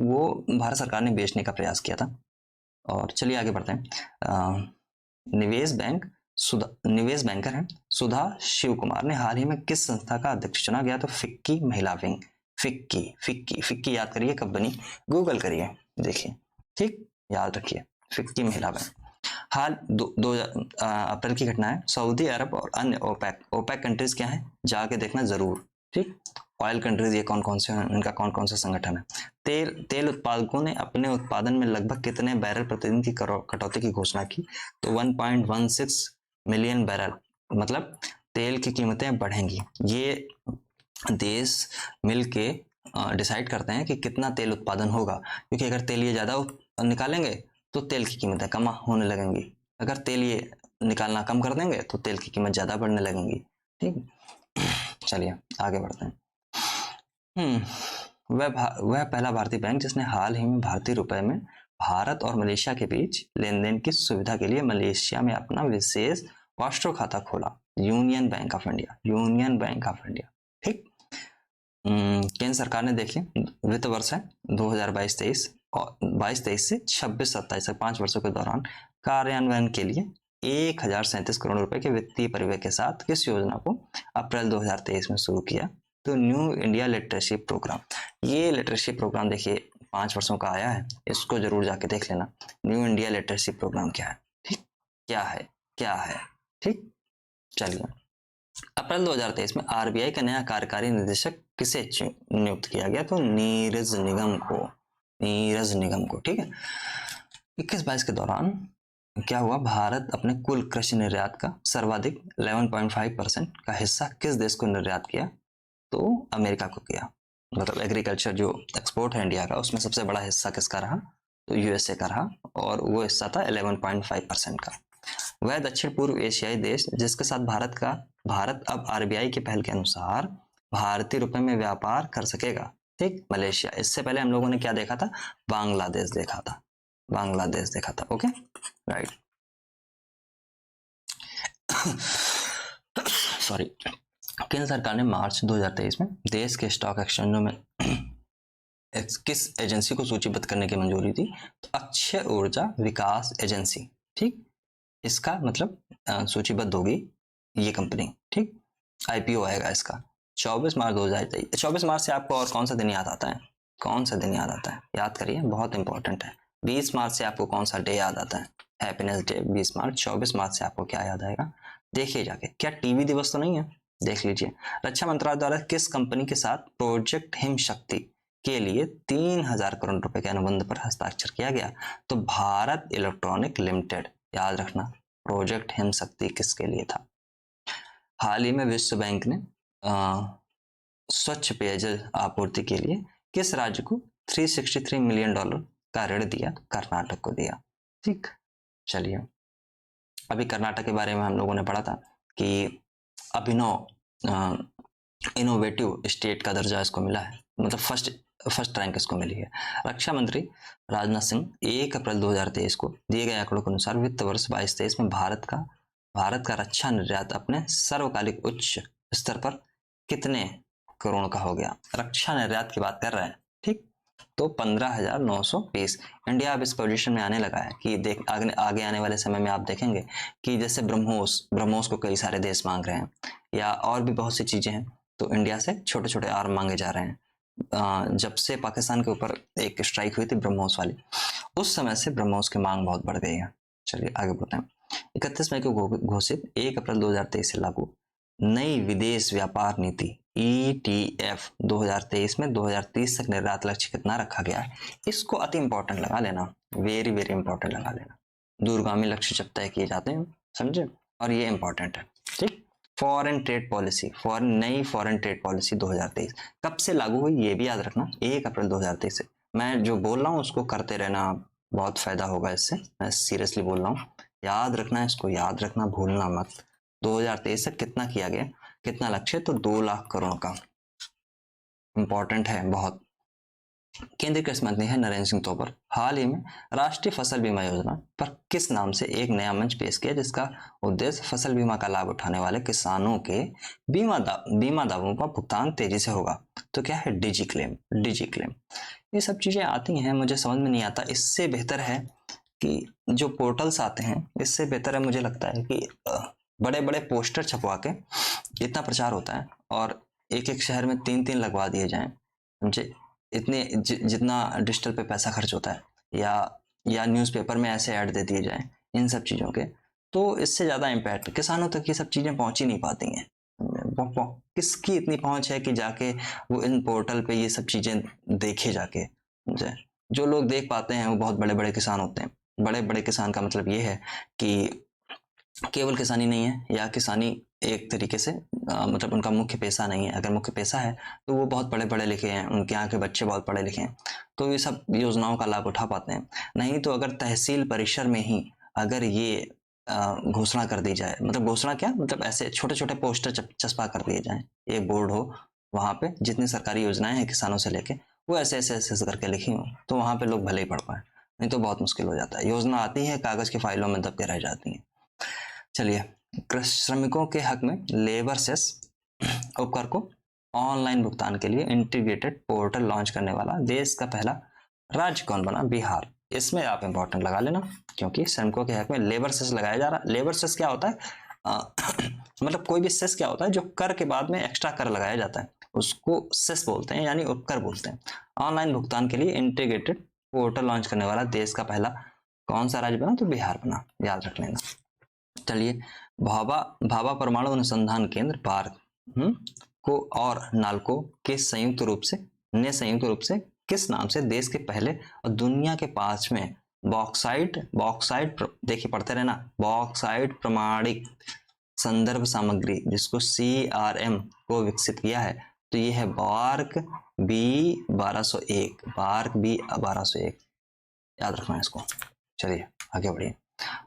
वो भारत सरकार ने बेचने का प्रयास किया था। और चलिए आगे बढ़ते हैं। निवेश बैंकर हैं सुधा शिव कुमार ने हाल ही में किस संस्था का अध्यक्ष चुना गया? तो फिक्की महिला विंग। फिक्की याद करिए कब बनी, गूगल करिए, देखिए, ठीक, याद रखिए, फिक्की महिला विंग। हाल 2 अप्रैल की घटना है। सऊदी अरब और अन्य ओपेक कंट्रीज क्या है, जाके देखना जरूर, ठीक। ऑयल कंट्रीज ये कौन कौन से हैं, इनका कौन कौन सा संगठन है। तेल उत्पादकों ने अपने उत्पादन में लगभग कितने बैरल प्रतिदिन की कटौती की घोषणा की? तो 1.16 मिलियन बैरल, मतलब तेल की कीमतें बढ़ेंगी। ये देश मिलके डिसाइड करते हैं कि कितना तेल उत्पादन होगा, क्योंकि अगर तेल ये ज्यादा निकालेंगे तो तेल की कीमतें कम होने लगेंगी, अगर तेल ये निकालना कम कर देंगे तो तेल की कीमत ज्यादा बढ़ने लगेंगी, ठीक। चलिए आगे बढ़ते हैं। वह पहला भारतीय बैंक जिसने हाल ही में भारतीय रुपए में भारत और मलेशिया के बीच लेन-देन की सुविधा के लिए मलेशिया में अपना विशेष राष्ट्रीय खाता खोला। यूनियन बैंक ऑफ इंडिया, ठीक। केंद्र सरकार ने देखिए वित्त वर्ष है 2022-23 और 22-23 से 26-27 तक 5 वर्षों के दौरान कार्यान्वयन के लिए 1037 करोड़ रुपए के वित्तीय परिव्यय के साथ किस योजना को अप्रैल 2023 में शुरू किया? तो न्यू इंडिया लिटरेसी प्रोग्राम। ये लिटरेसी प्रोग्राम देखिए 5 वर्षों का आया है, इसको जरूर जाके देख लेना। न्यू इंडिया लिटरेसी प्रोग्राम क्या है, ठीक, क्या है, ठीक। चलिए, अप्रैल 2023 में आरबीआई का नया कार्यकारी निदेशक किसे नियुक्त किया गया? तो नीरज निगम को, ठीक है। 21-22 के दौरान क्या हुआ? भारत अपने कुल कृषि निर्यात का सर्वाधिक 11.5% का हिस्सा किस देश को निर्यात किया? तो अमेरिका को किया। मतलब एग्रीकल्चर जो एक्सपोर्ट है इंडिया का, उसमें सबसे बड़ा हिस्सा किसका रहा? तो यूएसए का रहा, और वो हिस्सा था 11.5% का। वह दक्षिण पूर्व एशियाई देश जिसके साथ भारत अब आरबीआई की पहल के अनुसार भारतीय रुपए में व्यापार कर सकेगा, ठीक, मलेशिया। इससे पहले हम लोगों ने क्या देखा था? बांग्लादेश देखा था, ओके, राइट। सॉरी। केंद्र सरकार ने मार्च 2023 में देश के स्टॉक एक्सचेंजों में किस एजेंसी को सूचीबद्ध करने की मंजूरी दी? तो अक्षय ऊर्जा विकास एजेंसी, ठीक। इसका मतलब सूचीबद्ध होगी ये कंपनी, ठीक। आईपीओ आएगा इसका 24 मार्च 2023। 24 मार्च से आपको और कौन सा दिन याद आता है? याद करिए, बहुत इंपॉर्टेंट है। 20 मार्च से आपको कौन सा डे याद आता है? हैप्पीनेस डे 20 मार्च। 24 मार्च से आपको क्या याद आएगा? देखिए जाके, क्या टीवी दिवस तो नहीं है? देख लीजिए। रक्षा मंत्रालय द्वारा किस कंपनी के साथ प्रोजेक्ट हिम शक्ति के लिए 3000 करोड़ रुपए के अनुबंध पर हस्ताक्षर किया गया? तो भारत इलेक्ट्रॉनिक लिमिटेड। याद रखना, प्रोजेक्ट हिम शक्ति किसके लिए था? हाल ही में विश्व बैंक ने स्वच्छ पेयजल आपूर्ति के लिए किस राज्य को $363 मिलियन का ऋण दिया? कर्नाटक को दिया, ठीक। चलिए, अभी कर्नाटक के बारे में हम लोगों ने पढ़ा था कि अभिनव इनोवेटिव स्टेट का दर्जा इसको मिला है, मतलब फर्स्ट रैंक इसको मिली है। रक्षा मंत्री राजनाथ सिंह 1 अप्रैल 2023 को दिए गए आंकड़ों के अनुसार वित्त वर्ष 22-23 में भारत का रक्षा निर्यात अपने सर्वकालिक उच्च स्तर पर कितने करोड़ का हो गया? रक्षा निर्यात की बात कर रहे हैं, ठीक। तो 15,920। इंडिया अब इस पोजीशन में आने लगा है कि आगे आने वाले समय में आप देखेंगे कि जैसे ब्रह्मोस को कई सारे देश मांग रहे हैं, या और भी बहुत सी चीजें हैं, तो इंडिया से छोटे छोटे आर्म मांगे जा रहे हैं। जब से पाकिस्तान के ऊपर एक स्ट्राइक हुई थी ब्रह्मोस वाली, उस समय से ब्रह्मोस की मांग बहुत बढ़ गई है। चलिए आगे बढ़ते हैं। 31 मई को घोषित 1 अप्रैल 2023 से लागू नई विदेश व्यापार नीति ETF 2023 में 2030 तक निर्यात लक्ष्य कितना रखा गया है? इसको अति इंपॉर्टेंट लगा लेना, वेरी वेरी इंपॉर्टेंट लगा लेना। दूरगामी लक्ष्य जब तय किए जाते हैं, समझे, और ये इंपॉर्टेंट है, ठीक। नई फॉरेन ट्रेड पॉलिसी 2023 कब से लागू हुई ये भी याद रखना, 1 अप्रैल 2023 से। मैं जो बोल रहा हूँ उसको करते रहना, बहुत फायदा होगा इससे, मैं सीरियसली बोल रहा हूँ। याद रखना, इसको याद रखना, भूलना मत। 2023 से कितना किया गया, कितना लक्ष्य? तो 2 लाख करोड़ का। इंपॉर्टेंट है बहुत, केंद्रीय कृषि मंत्री है नरेंद्र सिंह तोमर हाल ही में राष्ट्रीय फसल बीमा योजना पर किस नाम से एक नया मंच पेश किया जिसका उद्देश्य फसल बीमा का लाभ उठाने वाले किसानों के बीमा दावों का भुगतान तेजी से होगा। तो क्या है? डिजी क्लेम। ये सब चीजें आती हैं, मुझे समझ में नहीं आता। इससे बेहतर है कि जो पोर्टल्स आते हैं, इससे बेहतर है मुझे लगता है कि बड़े बड़े पोस्टर छपवा के इतना प्रचार होता है और एक एक शहर में 3-3 लगवा दिए जाएं, समझे? इतने जितना डिजिटल पे पैसा खर्च होता है, या न्यूज़पेपर में ऐसे ऐड दे दिए जाएं इन सब चीज़ों के, तो इससे ज़्यादा इम्पैक्ट किसानों तक ये सब चीज़ें पहुंच ही नहीं पाती हैं। किसकी इतनी पहुंच है कि जाके वो इन पोर्टल पे ये सब चीज़ें देखे जाके, समझे? जो लोग देख पाते हैं वो बहुत बड़े बड़े किसान होते हैं। बड़े बड़े किसान का मतलब ये है कि केवल किसानी नहीं है, या किसानी एक तरीके से मतलब उनका मुख्य पेशा नहीं है। अगर मुख्य पेशा है तो वो बहुत पढ़े पढ़े लिखे हैं, उनके यहाँ के बच्चे बहुत पढ़े लिखे हैं, तो ये सब योजनाओं का लाभ उठा पाते हैं। नहीं तो अगर तहसील परिसर में ही अगर ये घोषणा कर दी जाए, मतलब घोषणा क्या, मतलब ऐसे छोटे छोटे पोस्टर चस्पा कर दिए जाएं, एक बोर्ड हो वहाँ पे जितनी सरकारी योजनाएं हैं किसानों से लेके वो ऐसे ऐसे ऐसे करके लिखी हो, तो वहाँ पे लोग भले ही पढ़ पाए, नहीं तो बहुत मुश्किल हो जाता है। योजना आती है कागज की फाइलों में दब के रह जाती है। चलिए, श्रमिकों के हक में लेबर सेस उपकर को ऑनलाइन भुगतान के लिए इंटीग्रेटेड पोर्टल लॉन्च करने वाला देश का पहला राज्य कौन बना? बिहार। इसमें आप इंपॉर्टेंट लगा लेना, क्योंकि श्रमिकों के हक में लेबर सेस लगाया जा रहा है। लेबर सेस क्या होता है? मतलब कोई भी सेस क्या होता है? जो कर के बाद में एक्स्ट्रा कर लगाया जाता है, उसको सेस बोलते हैं, यानी उपकर बोलते हैं। ऑनलाइन भुगतान के लिए इंटीग्रेटेड पोर्टल लॉन्च करने वाला देश का पहला कौन सा राज्य बना? तो बिहार बना, याद रख लेना। चलिए, भाभा परमाणु अनुसंधान केंद्र भारत को और नालको के संयुक्त रूप से किस नाम से देश के पहले और दुनिया के 5वें बॉक्साइट देखिए पढ़ते रहना, बॉक्साइट प्रमाणिक संदर्भ सामग्री जिसको CRM को विकसित किया है? तो ये है बार्क B1201, याद रखना है इसको। चलिए आगे बढ़िए।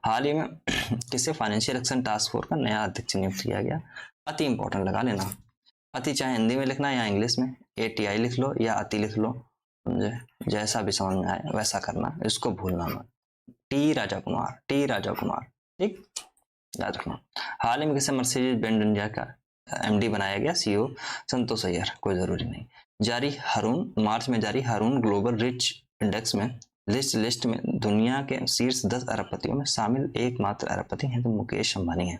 हाल ही में किसे फाइनेंशियल एक्शन टास्क फोर्स का नया अध्यक्ष नियुक्त किया गया? अति इंपॉर्टेंट लगा लेना। अति चाहे हिंदी में लिखना या इंग्लिश में, ATI लिख लो या अति लिख लो, समझे? जैसा भी समझ में आए वैसा करना, इसको भूलना मत। टी राजा कुमार, ठीक, याद रखना। हाल ही में किसे मर्सिडीज बेंज इंडिया का MD बनाया गया? CEO संतोष अय्यर, कोई जरूरी नहीं। मार्च में जारी हारून ग्लोबल रिच इंडेक्स में लिस्ट में दुनिया के शीर्ष 10 अरबपतियों में शामिल एकमात्र अरबपति हैं तो मुकेश अंबानी है।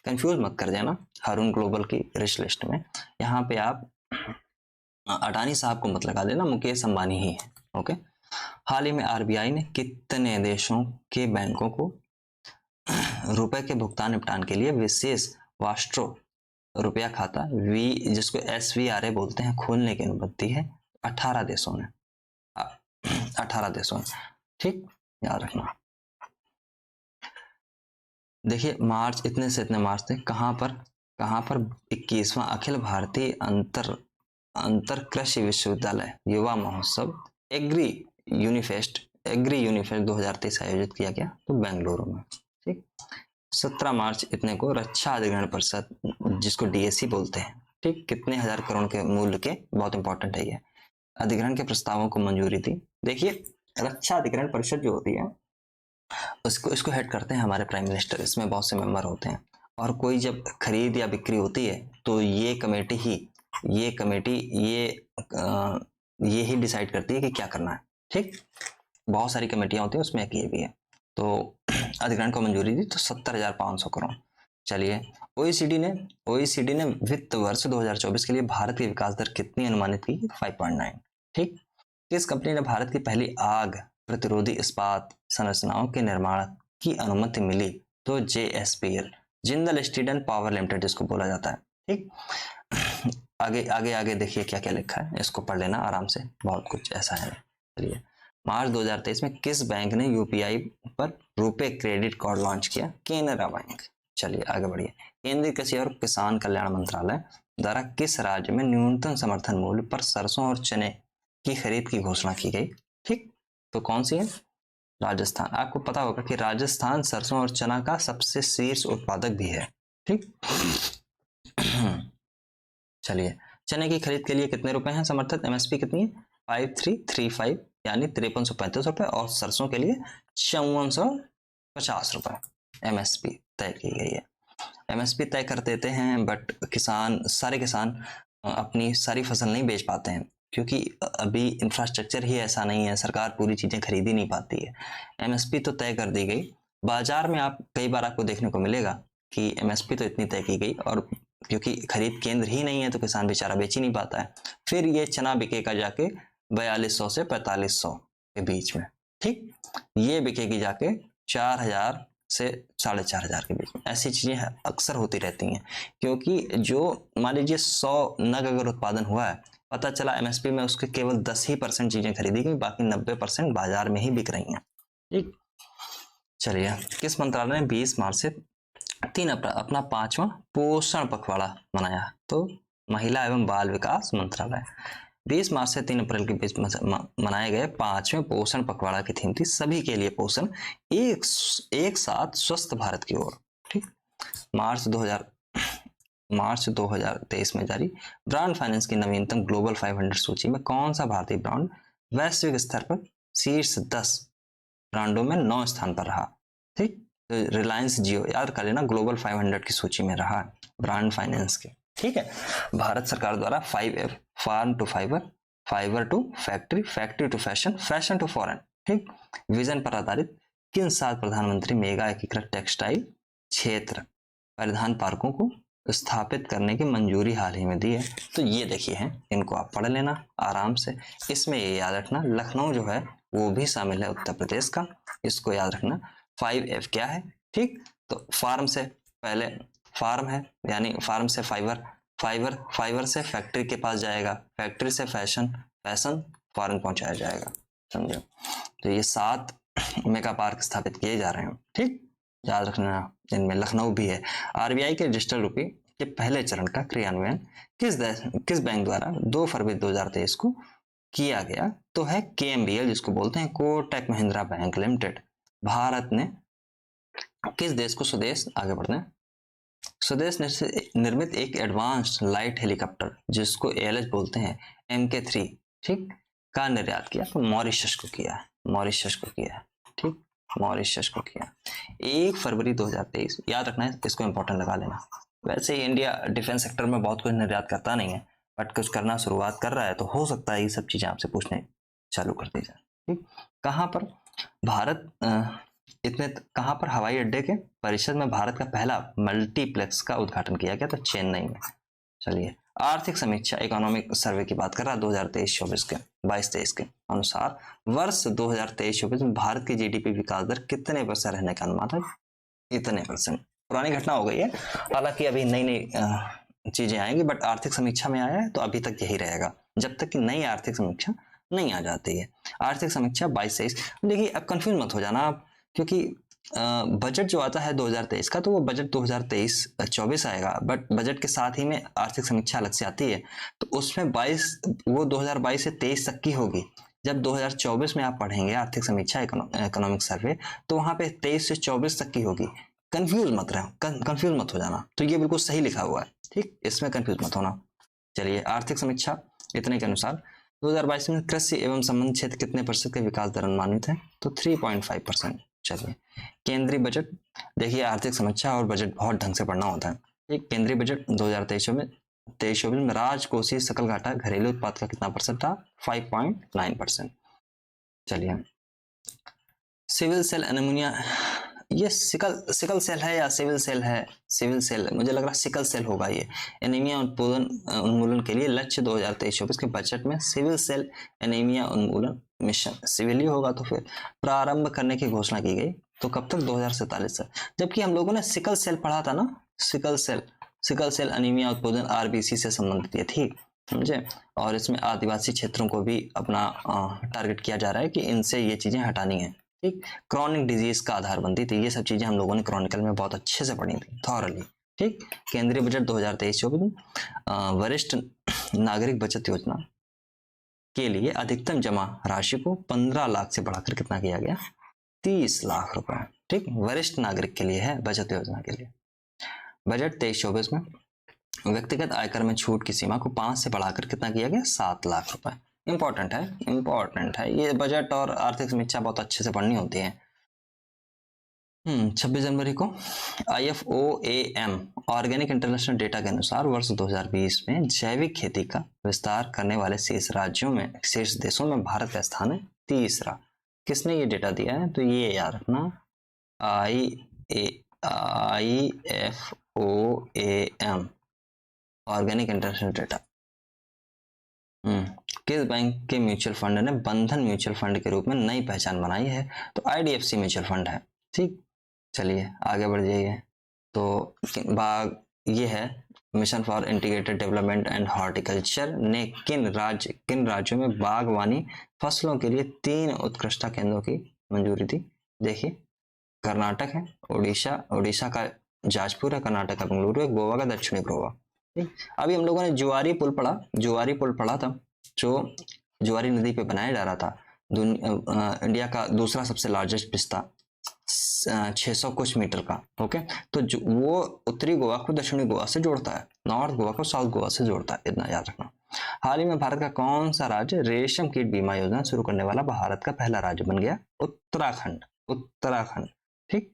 कंफ्यूज मत कर देना, हारून ग्लोबल की रिच लिस्ट में यहाँ पे आप अडानी साहब को मत लगा देना, मुकेश अंबानी ही है। ओके। हाल ही में RBI ने कितने देशों के बैंकों को रुपए के भुगतान निपटान के लिए विशेष वास्ट्रो रुपया खाता जिसको SVRA बोलते हैं खोलने की अनुमति दी है? 18 देशों ने, 18 देशों में, ठीक, याद रखना। देखिए मार्च, इतने से इतने मार्च थे, कहाँ पर 21वां अखिल भारतीय अंतर कृषि विश्वविद्यालय युवा महोत्सव एग्री यूनिफेस्ट 2023 आयोजित किया गया, तो बेंगलुरु में, ठीक। 17 मार्च इतने को रक्षा अधिग्रहण परिषद जिसको DAC बोलते हैं, ठीक, कितने हजार करोड़ के मूल्य के, बहुत इंपॉर्टेंट है ये, अधिग्रहण के प्रस्तावों को मंजूरी दी। देखिए रक्षा अधिग्रहण परिषद जो होती है इसको हेड करते हैं हमारे प्राइम मिनिस्टर, इसमें बहुत से मेंबर होते हैं, और कोई जब खरीद या बिक्री होती है तो ये कमेटी ये ही डिसाइड करती है कि क्या करना है, ठीक। बहुत सारी कमेटियां होती हैं, उसमें एक ये भी है। तो अधिग्रहण को मंजूरी दी तो 70,500 करोड़। चलिए, OECD ने वित्त वर्ष 2024 के लिए भारत की विकास दर कितनी अनुमानित की? 5.9, ठीक। किस कंपनी ने भारत की पहली आग प्रतिरोधी इस्पात संरचनाओं के निर्माण की अनुमति मिली? तो JSPL, Jindal steel and power limited जिसको बोला जाता है, ठीक। आगे देखिए क्या क्या लिखा है, इसको पढ़ लेना आराम से, बहुत कुछ ऐसा है। चलिए, मार्च 2023 में किस बैंक ने UPI पर रुपे क्रेडिट कार्ड लॉन्च किया? केनरा बैंक। चलिए आगे बढ़िए। केंद्रीय कृषि और किसान कल्याण मंत्रालय द्वारा किस राज्य में न्यूनतम समर्थन मूल्य पर सरसों और चने की खरीद की घोषणा की गई? ठीक, तो कौन सी है? राजस्थान। आपको पता होगा कि राजस्थान सरसों और चना का सबसे शीर्ष उत्पादक भी है, ठीक। चलिए, चने की खरीद के लिए कितने रुपए हैं समर्थन? MSP कितनी है? 5335 यानी 5335 रुपये, और सरसों के लिए 5450 रुपये एमएसपी तय की गई है। एमएसपी तय कर देते हैं, बट सारे किसान अपनी सारी फसल नहीं बेच पाते हैं, क्योंकि अभी इंफ्रास्ट्रक्चर ही ऐसा नहीं है, सरकार पूरी चीज़ें खरीद ही नहीं पाती है। एमएसपी तो तय कर दी गई, बाजार में आप कई बार आपको देखने को मिलेगा कि एमएसपी तो इतनी तय की गई, और क्योंकि खरीद केंद्र ही नहीं है तो किसान बेचारा बेच ही नहीं पाता है। फिर ये चना बिकेगा जाके 4200 से 4500 के बीच में, ठीक, ये बिकेगी जाके 4000 से 4500 के बीच में। ऐसी चीज़ें अक्सर होती रहती हैं, क्योंकि जो मान लीजिए 100 नग अगर उत्पादन हुआ है, पता चला एमएसपी में उसके केवल 10 ही % चीज़ें खरीदी गई, बाकी 90% बाजार में ही बिक रही हैं, ठीक। चलिए, किस मंत्रालय ने 20 मार्च से 3 अप्रैल अपना 5वां पोषण पखवाड़ा मनाया? तो महिला एवं बाल विकास मंत्रालय। 20 मार्च से 3 अप्रैल के बीच मनाए गए 5वें पोषण पखवाड़ा की थीम थी सभी के लिए पोषण, एक साथ स्वस्थ भारत की ओर, ठीक। मार्च 2023 में जारी ब्रांड फाइनेंस की नवीनतम ग्लोबल 500 सूची में कौन सा भारतीय ब्रांड वैश्विक स्तर पर शीर्ष 10 ब्रांडों में 9 स्थान पर रहा, ठीक। तो रिलायंस जियो, याद कर लेना, ग्लोबल 500 की सूची में रहा ब्रांड फाइनेंस के, ठीक है। भारत सरकार द्वारा 5F, farm to fibre, fibre to factory, factory to fashion, fashion to foreign, ठीक, विजन पर आधारित किन 7 प्रधानमंत्री मेगा एकीकृत टेक्सटाइल क्षेत्र परिधान पार्कों को स्थापित करने की मंजूरी हाल ही में दी है? तो ये देखिए हैं, इनको आप पढ़ लेना आराम से। इसमें ये याद रखना, लखनऊ जो है वो भी शामिल है उत्तर प्रदेश का, इसको याद रखना। 5F क्या है, ठीक। तो फार्म से पहले फार्म है, यानी फार्म से फाइबर, फाइबर से फैक्ट्री के पास जाएगा, फैक्ट्री से फैशन, फैशन फॉरेन पहुंचाया जाएगा, समझो। तो ये 7 मेगा पार्क स्थापित किए जा रहे हैं, ठीक, याद रखना। इनमें लखनऊ भी है। आरबीआई के डिजिटल रुपये के पहले चरण का क्रियान्वयन किस बैंक द्वारा 2 फरवरी 2023 को किया गया? तो है केएमबीएल, जिसको बोलते हैं कोटक महिंद्रा बैंक लिमिटेड। भारत ने किस देश को स्वदेश आगे बढ़ते हैं स्वदेश निर्मित एक एडवांस्ड लाइट हेलीकॉप्टर, जिसको एएलएच बोलते हैं, MK3, ठीक, का निर्यात किया? तो मॉरिशस को किया, मॉरिशस को किया, ठीक, मॉरिशस को किया। 1 फरवरी 2023, याद रखना है, इसको इंपॉर्टेंट लगा लेना। वैसे इंडिया डिफेंस सेक्टर में बहुत कुछ निर्यात करता नहीं है, बट कुछ करना शुरुआत कर रहा है, तो हो सकता है ये सब चीजें आपसे पूछने चालू कर दी जाए, ठीक। कहाँ पर भारत कहाँ पर हवाई अड्डे के परिषद में भारत का पहला मल्टीप्लेक्स का उद्घाटन किया गया? तो चेन्नई में। चलिए, आर्थिक समीक्षा इकोनॉमिक सर्वे की बात कर रहा है 2023-24 के 22-23 के अनुसार वर्ष 2023-24 में भारत की जीडीपी विकास दर कितने % रहने का अनुमान है? इतने %। पुरानी घटना हो गई है, हालांकि अभी नई नई चीजें आएंगी, बट आर्थिक समीक्षा में आया है तो अभी तक यही रहेगा जब तक कि नई आर्थिक समीक्षा नहीं आ जाती है। आर्थिक समीक्षा 22-23। देखिए, अब कंफ्यूज मत हो जाना आप, क्योंकि बजट जो आता है 2023 का, तो वो बजट 2023-24 आएगा, बट बजट के साथ ही में आर्थिक समीक्षा अलग से आती है, तो उसमें 2022 से 23 तक की होगी। जब 2024 में आप पढ़ेंगे आर्थिक समीक्षा इकोनॉमिक सर्वे, तो वहां पे 23 से 24 तक की होगी। कंफ्यूज मत हो जाना, तो ये बिल्कुल सही लिखा हुआ है, ठीक, इसमें कंफ्यूज मत होना। चलिए, आर्थिक समीक्षा इतने के अनुसार 2022 में कृषि एवं संबंधित क्षेत्र कितने % के विकास दर अनुमानित है? तो 3.5%। चलिए, केंद्रीय बजट, देखिए आर्थिक समीक्षा और बजट बहुत ढंग से पढ़ना होता है। एक केंद्रीय बजट 2023-24 में राजकोषीय सकल घाटा घरेलू उत्पाद का कितना % था? 5.9%। चलिए, सिविल सेल एनीमिया, ये सिकल सेल है या सिविल सेल है? सिविल सेल, मुझे लग रहा सिकल सेल होगा ये। एनीमिया उन्मूलन के लिए लक्ष्य 2023-24 के बजट में सिविल सेल एनीमिया उन्मूलन मिशन, सिविल ही होगा, तो फिर प्रारंभ करने की घोषणा की गई। तो कब तक? 2047 तक। जबकि हम लोगों ने सिकल सेल पढ़ा था ना, सिकल सेल एनीमिया उत्पादन RBC से संबंधित है, ठीक, समझे। और इसमें आदिवासी क्षेत्रों को भी अपना टारगेट किया जा रहा है कि इनसे ये चीजें हटानी है, ठीक। क्रॉनिक डिजीज का आधारबंदी थी, ये सब चीजें हम लोगों ने क्रॉनिकल में बहुत अच्छे से पढ़ी थी, थॉरली, ठीक। केंद्रीय बजट 2023-24 में वरिष्ठ नागरिक बचत योजना के लिए अधिकतम जमा राशि को 15 लाख से बढ़ाकर कितना किया गया? 30 लाख रुपए, ठीक। वरिष्ठ नागरिक के लिए है, बचत योजना के लिए। बजट 23-24 में व्यक्तिगत आयकर में छूट की सीमा को 5 से बढ़ाकर कितना किया गया? 7 लाख रुपए। इम्पोर्टेंट है ये बजट और आर्थिक समीक्षा बहुत अच्छे से पढ़नी होती है। 26 जनवरी को IFOAM ऑर्गेनिक इंटरनेशनल डेटा के अनुसार वर्ष 2020 में जैविक खेती का विस्तार करने वाले शेष देशों में भारत का स्थान है तीसरा। किसने ये डेटा दिया है? तो ये याद रखना, IFOAM ऑर्गेनिक इंटरनेशनल डेटा। किस बैंक के म्यूचुअल फंड ने बंधन म्यूचुअल फंड के रूप में नई पहचान बनाई है? तो IDFC म्यूचुअल फंड है। ठीक, चलिए आगे बढ़ जाइए। तो बाग ये है mission for integrated development and horticulture ने किन राज्यों में बागवानी फसलों के लिए 3 उत्कृष्टता केंद्रों की मंजूरी दी? देखिए, कर्नाटक है, उड़ीसा का जाजपुर है, कर्नाटक का बेंगलुरु है, गोवा का दक्षिणी गोवा। ठीक, अभी हम लोगों ने जुआरी पुल पढ़ा था, जो जुआरी नदी पे बनाया जा रहा था। इंडिया का दूसरा सबसे लार्जेस्ट पिस्ता, 600 कुछ मीटर का। ओके, तो वो उत्तरी गोवा को दक्षिणी गोवा से जोड़ता है, नॉर्थ गोवा को साउथ गोवा से जोड़ता है, इतना याद रखना। हाल ही में भारत का कौन सा राज्य रेशम कीट बीमा योजना शुरू करने वाला भारत का पहला राज्य बन गया? उत्तराखंड। ठीक,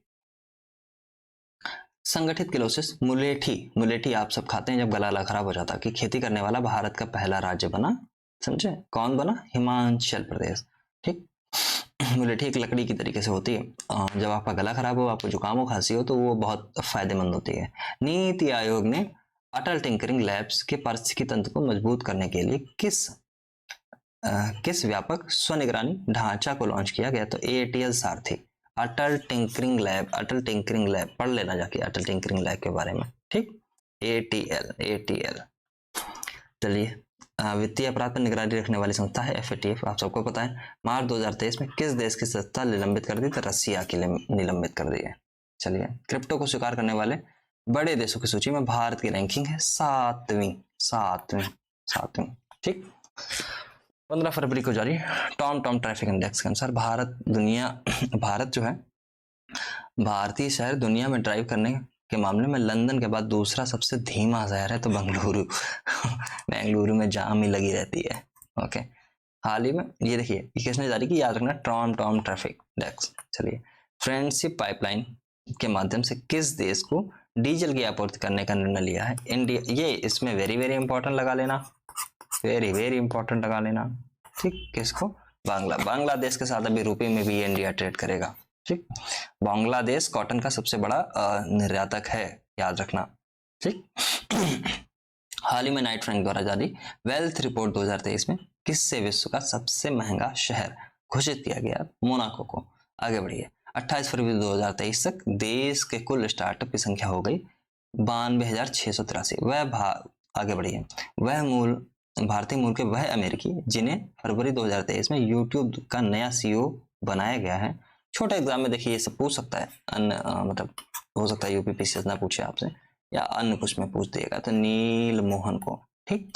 संगठित किलोसिस मुलेठी आप सब खाते हैं जब गला खराब हो जाता है, कि खेती करने वाला भारत का पहला राज्य बना। समझे? कौन बना? हिमाचल प्रदेश। ठीक, मुलेठी एक लकड़ी की तरीके से होती है। जब आपका गला खराब हो, आपको जुकाम हो, खांसी हो, तो वो बहुत फायदेमंद होती है। नीति आयोग ने अटल टिंकरिंग लैब्स के पारिस्थितिकी तंत्र को मजबूत करने के लिए किस व्यापक स्वनिगरानी ढांचा को लॉन्च किया गया? तो ATL सारथी, अटल टिंकरिंग लैब पढ़ लेना जाके अटल टिंकरिंग लैब के बारे में। ठीक, ATL। चलिए, वित्तीय अपराध पर निगरानी रखने वाली संस्था है FATF, आप सबको पता है। मार्च 2023 में किस देश की संस्था निलंबित कर दी? तो रसिया की निलंबित कर दी है। चलिए, क्रिप्टो को स्वीकार करने वाले बड़े देशों की सूची में भारत की रैंकिंग है 7वीं। ठीक, 15 फरवरी को जारी टॉम ट्रैफिक इंडेक्स के अनुसार भारत जो है, भारतीय शहर दुनिया में ड्राइव करने के मामले में लंदन के बाद दूसरा सबसे धीमा शहर है, तो बेंगलुरु में जाम ही लगी रहती है। ओके, हाल ही में ये देखिए, ये किसने जारी की? याद रखना, टॉम ट्रैफिक इंडेक्स। चलिए, फ्रेंडशिप पाइपलाइन के माध्यम से किस देश को डीजल की आपूर्ति करने का निर्णय लिया है? इंडिया। ये इसमें वेरी इंपॉर्टेंट लगा लेना, वेरी इंपॉर्टेंट लगा लेना। ठीक, किसको? बांग्लादेश के साथ अभी रुपये में भी इंडिया ट्रेड करेगा। ठीक, बांग्लादेश कॉटन का सबसे बड़ा निर्यातक है, याद रखना। ठीक, हाल ही में नाइट फ्रैंक द्वारा जारी वेल्थ रिपोर्ट 2023 में किससे विश्व का सबसे महंगा शहर घोषित किया गया? मोनाको को। आगे बढ़िए, 28 फरवरी 2023 तक देश के कुल स्टार्टअप की संख्या हो गई 92,683। आगे बढ़िए, भारतीय मूल के वह अमेरिकी जिन्हें फरवरी 2023 में यूट्यूब का नया CEO बनाया गया है। छोटे एग्जाम में देखिए, ये सब पूछ सकता है, मतलब हो सकता है UPPCS ना पूछे आपसे, या अन्य कुछ में पूछ देगा, तो नील मोहन को। ठीक,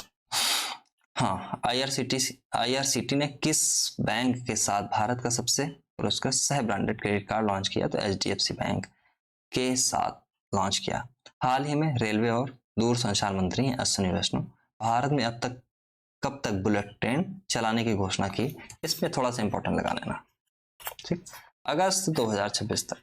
हाँ, IRCT ने किस बैंक के साथ भारत का सबसे पुरस्कृत सह ब्रांडेड क्रेडिट कार्ड लॉन्च किया? तो HDFC बैंक के साथ लॉन्च किया। हाल ही में रेलवे और दूरसंचार मंत्री हैं अश्विनी वैष्णव, भारत में कब तक बुलेट ट्रेन चलाने की घोषणा की? इसमें थोड़ा सा इंपॉर्टेंट लगा लेना। ठीक, अगस्त 2026 तक।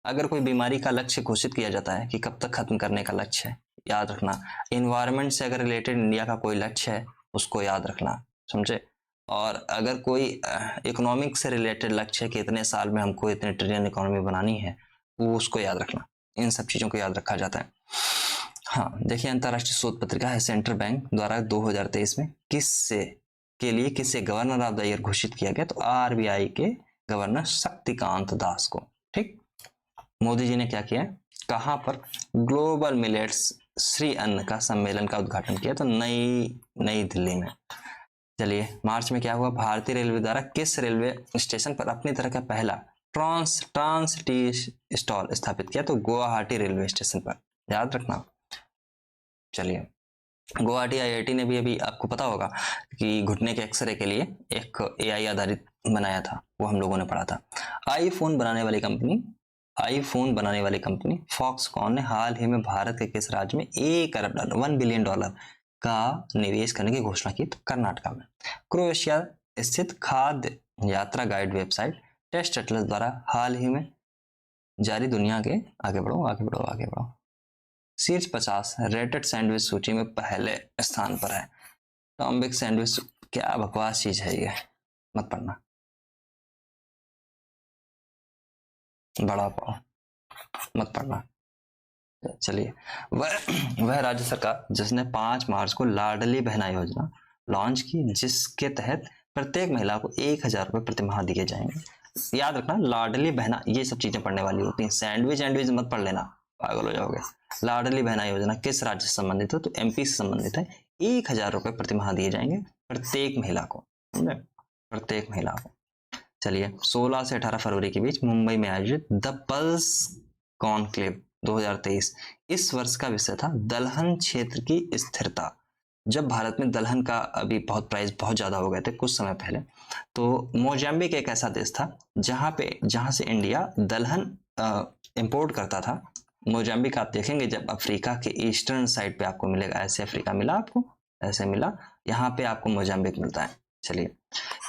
अगर कोई बीमारी का लक्ष्य घोषित किया जाता है कि कब तक खत्म करने का लक्ष्य है, याद रखना। इन्वायरमेंट से अगर रिलेटेड इंडिया का कोई लक्ष्य है, उसको याद रखना, समझे? और अगर कोई इकोनॉमिक से रिलेटेड लक्ष्य है कि इतने साल में हमको इतने ट्रिलियन इकोनॉमी बनानी है, वो उसको याद रखना। इन सब चीज़ों को याद रखा जाता है। हाँ, देखिए, अंतरराष्ट्रीय शोध पत्रिका है सेंट्रल बैंक द्वारा 2023 में किसे गवर्नर ऑफ द ईयर घोषित किया गया? तो RBI के गवर्नर शक्तिकांत दास को। ठीक, मोदी जी ने क्या किया? कहाँ पर? ग्लोबल मिलेट्स श्री अन्न का सम्मेलन का उद्घाटन किया, तो नई दिल्ली में। चलिए, मार्च में क्या हुआ? भारतीय रेलवे द्वारा किस रेलवे स्टेशन पर अपनी तरह का पहला ट्रांस टी स्टॉल स्थापित किया? तो गुवाहाटी रेलवे स्टेशन पर, याद रखना। चलिए, गुवाहाटी IIT ने भी अभी आपको पता होगा कि घुटने के एक्सरे के लिए एक AI आधारित बनाया था, वो हम लोगों ने पढ़ा था। आईफोन बनाने वाली कंपनी फॉक्सकॉन ने हाल ही में भारत के किस राज्य में $1 बिलियन का निवेश करने की घोषणा की, तो कर्नाटका में। क्रोएशिया स्थित खाद्य यात्रा गाइड वेबसाइट टेस्ट एटलस द्वारा हाल ही में जारी दुनिया के, आगे बढ़ो आगे बढ़ो आगे बढ़ो, शीर्ष 50 रेटेड सैंडविच सूची में पहले स्थान पर है। टॉम्बिक सैंडविच, क्या बकवास चीज है ये, मत पढ़ना। बड़ा पाओ, मत पढ़ना। चलिए, वह राज्य सरकार जिसने 5 मार्च को लाडली बहना योजना लॉन्च की, जिसके तहत प्रत्येक महिला को 1,000 रुपये प्रति माह दिए जाएंगे। याद रखना, लाडली बहना, ये सब चीजें पढ़ने वाली होती हैं, सैंडविच मत पढ़ लेना, पागल हो जाओगे। लाडली बहना योजना किस राज्य से संबंधित है, तो एमपी से संबंधित है। 1,000 रुपये प्रति माह दिए जाएंगे प्रत्येक महिला को, प्रत्येक महिला को। चलिए, 16 से 18 फरवरी के बीच मुंबई में आयोजित द पल्स कॉन्क्लेव 2023, इस वर्ष का विषय था दलहन क्षेत्र की स्थिरता। जब भारत में दलहन का अभी बहुत प्राइस बहुत ज्यादा हो गए थे कुछ समय पहले, तो मोजाम्बिक एक ऐसा देश था जहां से इंडिया दलहन इंपोर्ट करता था। मोजाम्बिक आप देखेंगे जब अफ्रीका के ईस्टर्न साइड पे आपको मिलेगा, ऐसे अफ्रीका मिला आपको, ऐसे मिला, यहाँ पे आपको मोजाम्बिक मिलता है। चलिए,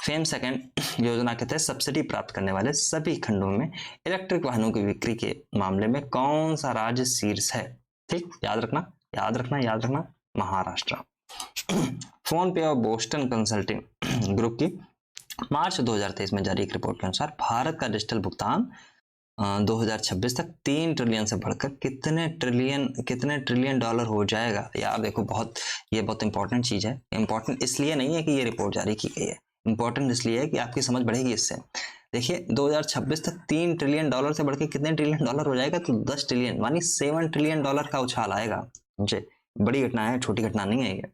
फेम सेकंड योजना के तहत सब्सिडी प्राप्त करने वाले सभी खंडों में इलेक्ट्रिक वाहनों की बिक्री के मामले में कौन सा राज्य शीर्ष है? ठीक, याद रखना याद रखना याद रखना, महाराष्ट्र। फोन पे और बोस्टन कंसल्टिंग ग्रुप की मार्च 2023 में जारी एक रिपोर्ट के अनुसार भारत का डिजिटल भुगतान 2026 तक 3 ट्रिलियन से बढ़कर कितने ट्रिलियन डॉलर हो जाएगा। यार देखो, ये बहुत इंपॉर्टेंट चीज है। इंपॉर्टेंट इसलिए नहीं है कि ये रिपोर्ट जारी की गई है, इंपॉर्टेंट इसलिए है कि आपकी समझ बढ़ेगी इससे। देखिए, 2026 तक 3 ट्रिलियन डॉलर से बढ़ के कितने ट्रिलियन डॉलर हो जाएगा, तो 10 ट्रिलियन मानी 7 ट्रिलियन डॉलर का उछाल आएगा। मुझे बड़ी घटना है, छोटी घटना नहीं है ये।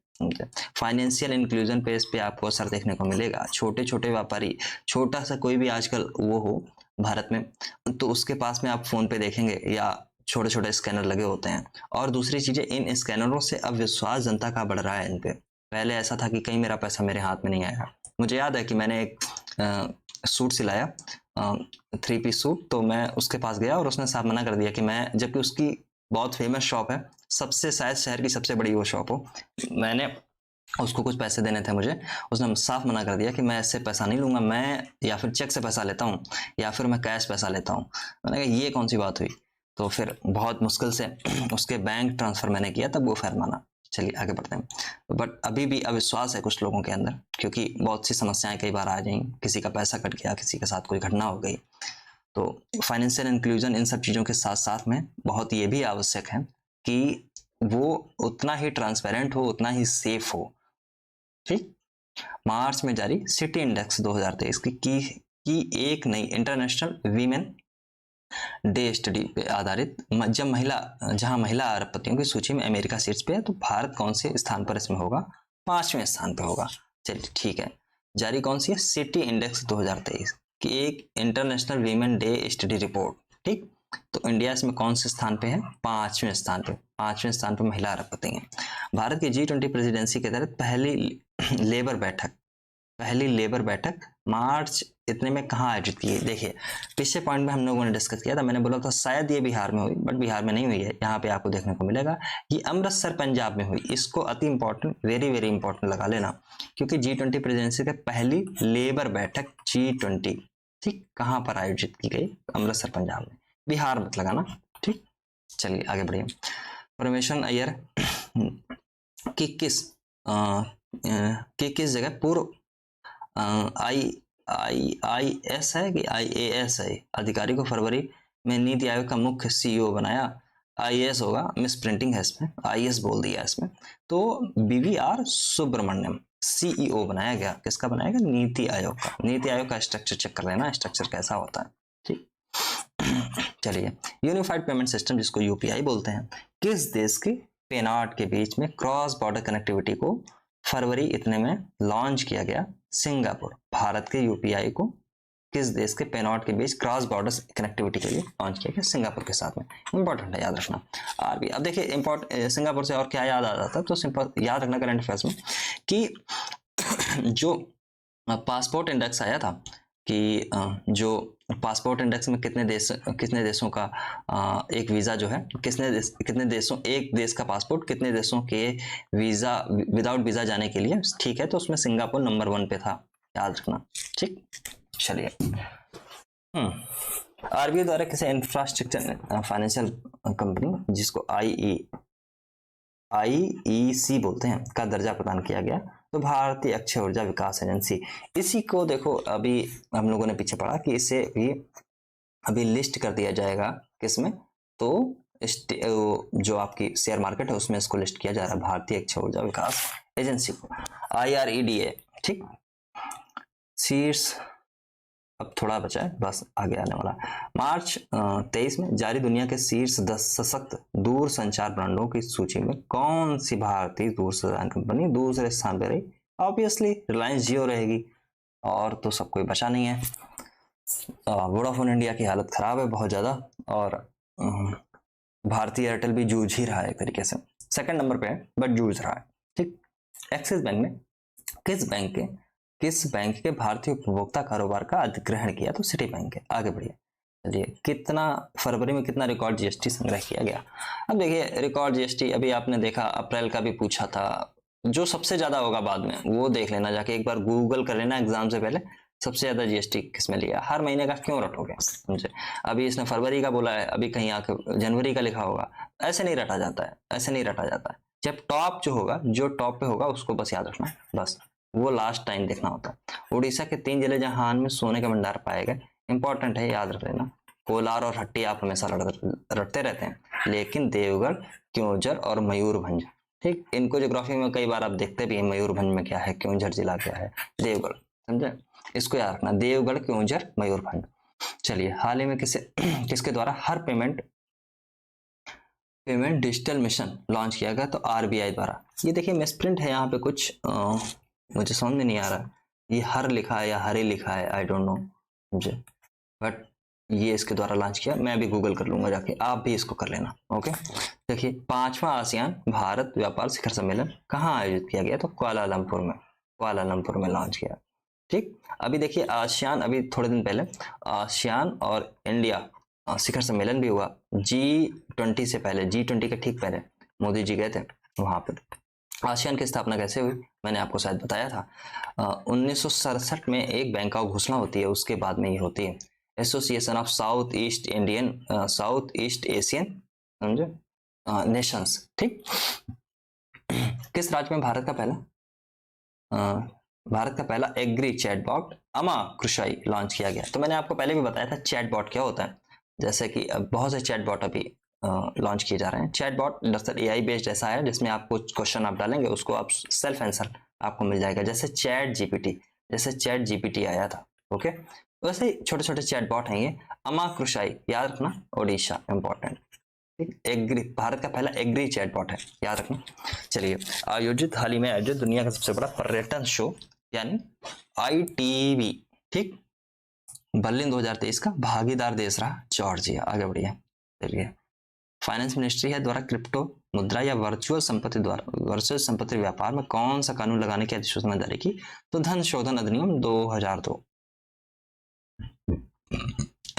फाइनेंशियल इंक्लूजन पे इस पे आपको असर देखने को मिलेगा। छोटे छोटे व्यापारी, छोटा सा कोई भी आजकल वो हो भारत में, तो उसके पास में आप फोन पे देखेंगे या छोटे छोटे स्कैनर लगे होते हैं। और दूसरी चीजें, इन स्कैनरों से अब विश्वास जनता का बढ़ रहा है इन पे। पहले ऐसा था कि कहीं मेरा पैसा मेरे हाथ में नहीं आएगा। मुझे याद है कि मैंने एक सूट सिलाया, 3 पीस सूट, तो मैं उसके पास गया और उसने साफ मना कर दिया कि मैं, जबकि उसकी बहुत फेमस शॉप है, सबसे शायद शहर की सबसे बड़ी वो शॉप हो, मैंने उसको कुछ पैसे देने थे मुझे, उसने साफ मना कर दिया कि मैं इससे पैसा नहीं लूंगा, मैं या फिर चेक से पैसा लेता हूँ या फिर मैं कैश पैसा लेता हूँ। मैंने कहा ये कौन सी बात हुई, तो फिर बहुत मुश्किल से उसके बैंक ट्रांसफर मैंने किया, तब वो फिर माना। चलिए आगे बढ़ते हैं। बट अभी भी अविश्वास है कुछ लोगों के अंदर, क्योंकि बहुत सी समस्याएं कई बार आ जाएंगी, किसी का पैसा कट गया, किसी के साथ कोई घटना हो गई। तो फाइनेंशियल इंक्लूजन इन सब चीज़ों के साथ साथ में बहुत ये भी आवश्यक है कि वो उतना ही ट्रांसपेरेंट हो, उतना ही सेफ हो। ठीक, मार्च में जारी सिटी इंडेक्स 2023 की एक नई इंटरनेशनल वीमेन डे स्टडी पे आधारित, जहां महिला अरबपतियों की सूची में अमेरिका शीर्ष पे है, तो भारत कौन से स्थान पर इसमें होगा? 5वें स्थान पे होगा। चलिए ठीक है, जारी कौन सी है? सिटी इंडेक्स 2023 की एक international women day study report. ठीक, तो इंडिया इसमें कौन से स्थान पे है? 5वें स्थान पे। 5वें स्थान पे महिला अरबपति हैं। भारत की G20 प्रेसिडेंसी के तहत पहली लेबर बैठक मार्च इतने में कहाँ आयोजित की है? देखिए, पिछले पॉइंट में हम लोगों ने डिस्कस किया था, मैंने बोला था शायद ये बिहार में हुई, बट बिहार में नहीं हुई है। यहाँ पे आपको देखने को मिलेगा ये अमृतसर पंजाब में हुई। इसको अति इंपॉर्टेंट, वेरी वेरी इंपॉर्टेंट लगा लेना, क्योंकि G20 प्रेसिडेंसी के पहली लेबर बैठक G20 ठीक कहाँ पर आयोजित की गई? अमृतसर पंजाब में, बिहार मत लगाना। ठीक, चलिए आगे बढ़िए। परमेश्वर अय्यर की किस जगह पूर्व IAS है कि IAS है अधिकारी को फरवरी में नीति आयोग का मुख्य CEO बनाया? IAS होगा, मिस प्रिंटिंग है इसमें, IAS बोल दिया इसमें। तो BVR सुब्रमण्यम CEO बनाया गया। किसका बनाया गया? नीति आयोग का। नीति आयोग का स्ट्रक्चर चेक कर लेना, स्ट्रक्चर कैसा होता है। ठीक, चलिए, यूनिफाइड पेमेंट सिस्टम जिसको UPI बोलते हैं, किस देश के पेनाट के बीच में क्रॉस बॉर्डर कनेक्टिविटी को फरवरी इतने में लॉन्च किया गया? सिंगापुर। भारत के UPI को किस देश के पेनाट के बीच क्रॉस बॉर्डर कनेक्टिविटी के लिए लॉन्च किया गया? सिंगापुर के साथ में। इंपॉर्टेंट है, याद रखना। RBI, अब देखिए सिंगापुर से और क्या याद आ जाता है, तो सिंपल याद रखना करंट अफेयर्स में कि जो पासपोर्ट इंडेक्स आया था कि जो पासपोर्ट इंडेक्स में कितने देशों का एक वीज़ा जो है, कितने देशों, एक देश का पासपोर्ट कितने देशों के वीज़ा विदाउट वीज़ा जाने के लिए ठीक है, तो उसमें सिंगापुर नंबर 1 पे था, याद रखना। ठीक, चलिए। आरबीआई द्वारा किसी इंफ्रास्ट्रक्चर फाइनेंशियल कंपनी जिसको आईईसी बोलते हैं का दर्जा प्रदान किया गया, तो भारतीय अक्षय ऊर्जा विकास एजेंसी। इसी को देखो अभी हम लोगों ने पीछे पढ़ा कि इसे भी अभी लिस्ट कर दिया जाएगा किसमें, तो जो आपकी शेयर मार्केट है उसमें इसको लिस्ट किया जा रहा है, भारतीय अक्षय ऊर्जा विकास एजेंसी को, IREDA। ठीक, शीर्ष, अब थोड़ा बचा है बस, आगे आने वाला। मार्च 23 में जारी दुनिया के शीर्ष 10 सशक्त दूर संचार ब्रांडों की सूची में कौन सी भारतीय दूरसंचार कंपनी दूसरे स्थान पर रही? ऑब्वियसली रिलायंस जियो रहेगी, और तो सब कोई बचा नहीं है। वोडाफोन इंडिया की हालत खराब है बहुत ज्यादा, और भारतीय एयरटेल भी जूझ ही रहा है एक तरीके से, सेकंड नंबर पे है बट जूझ रहा है। ठीक, एक्सिस बैंक ने किस बैंक के भारतीय उपभोक्ता कारोबार का अधिग्रहण किया? तो सिटी बैंक है। आगे बढ़िए, चलिए, कितना फरवरी में कितना रिकॉर्ड जीएसटी संग्रह किया गया? अब देखिए, रिकॉर्ड जीएसटी अभी आपने देखा, अप्रैल का भी पूछा था, जो सबसे ज्यादा होगा बाद में वो देख लेना जाके, एक बार गूगल कर लेना एग्जाम से पहले, सबसे ज्यादा जीएसटी किसमें लिया, हर महीने का क्यों रटोगे, समझे? अभी इसने फरवरी का बोला है, अभी कहीं आके जनवरी का लिखा होगा, ऐसे नहीं रटा जाता है, ऐसे नहीं रटा जाता है। जब टॉप जो होगा, जो टॉप पे होगा उसको बस याद रखना, बस वो लास्ट टाइम देखना होता है। उड़ीसा के 3 जिले जहां में सोने के भंडार पाए गए, इंपॉर्टेंट है, याद रख लेना। कोलार और हट्टी आप हमेशा रटते रहते हैं, लेकिन देवगढ़, क्योंझर और मयूरभंज, ठीक, इनको ज्योग्राफी में कई बार आप देखते भी हैं, मयूरभंज में क्या है, क्योंझर जिला क्या है, देवगढ़, समझे? इसको याद रखना, देवगढ़, क्योंझर, मयूरभंज। चलिए, हाल ही में किसके द्वारा हर पेमेंट डिजिटल मिशन लॉन्च किया गया? तो आरबीआई द्वारा। ये देखिए मिसप्रिंट है यहाँ पे कुछ, मुझे समझ में नहीं आ रहा, ये हर लिखा है या हरे लिखा है, आई डोंट नो मुझे, बट ये इसके द्वारा लॉन्च किया। मैं भी गूगल कर लूंगा जाके, आप भी इसको कर लेना। ओके, देखिए, 5वां आसियान भारत व्यापार शिखर सम्मेलन कहाँ आयोजित किया गया? तो कुआलालंपुर में लॉन्च किया। ठीक, अभी देखिए आसियान, अभी थोड़े दिन पहले आसियान और इंडिया शिखर सम्मेलन भी हुआ, G20 से पहले, G20 के ठीक पहले मोदी जी गए थे वहां पर। आसियान की स्थापना कैसे हुई? मैंने आपको शायद बताया था, 1967 में एक बैंकॉक घोषणा होती है, उसके बाद में ये होती है association of south east Asian, समझे, नेशंस। ठीक, किस राज्य में भारत का पहला एग्री चैटबॉट अमा कृषाई लॉन्च किया गया? तो मैंने आपको पहले भी बताया था चैटबॉट क्या होता है, जैसे कि बहुत से चैटबॉट अभी लॉन्च किए जा रहे हैं। चैटबॉट दरअसल एआई बेस्ड ऐसा है जिसमें आपको क्वेश्चन आप डालेंगे, उसको आप सेल्फ आंसर आपको मिल जाएगा, जैसे चैट जीपीटी आया था। ओके, वैसे ही छोटे छोटे चैटबॉट हैं ये। अमा कृषाई, याद रखना, ओडिशा, इंपॉर्टेंट। एग्री, भारत का पहला एग्री चैटबॉट है, याद रखना। चलिए, हाल ही में आयोजित दुनिया का सबसे बड़ा पर्यटन शो यानी ITV, ठीक, बर्लिन 2023 का भागीदार देश रहा जॉर्जिया। आगे बढ़िए, चलिए, फाइनेंस मिनिस्ट्री है द्वारा क्रिप्टो मुद्रा या वर्चुअल संपत्ति व्यापार में कौन सा कानून लगाने की अधिसूचना जारी की? तो धन शोधन अधिनियम 2002।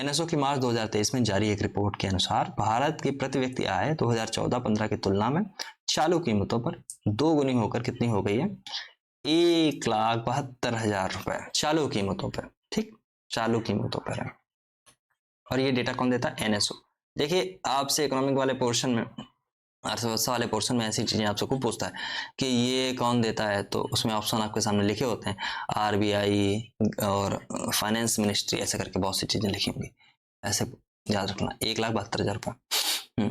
NSO की मार्च 2023 में जारी एक रिपोर्ट के अनुसार भारत की प्रति व्यक्ति आय 2014-15 की तुलना में चालू कीमतों पर 2 गुनी होकर कितनी हो गई है? 1,72,000 रुपए चालू कीमतों पर। ठीक, चालू कीमतों पर है, और ये डेटा कौन देता है? NSO। देखिए, आपसे इकोनॉमिक वाले पोर्शन में, अर्थव्यवस्था वाले पोर्शन में ऐसी चीजें आपसे खूब पूछता है कि ये कौन देता है, तो उसमें ऑप्शन आपके सामने लिखे होते हैं, RBI और फाइनेंस मिनिस्ट्री, ऐसे करके बहुत सी चीजें लिखी होंगी, ऐसे याद रखना। 1,72,000 रुपये।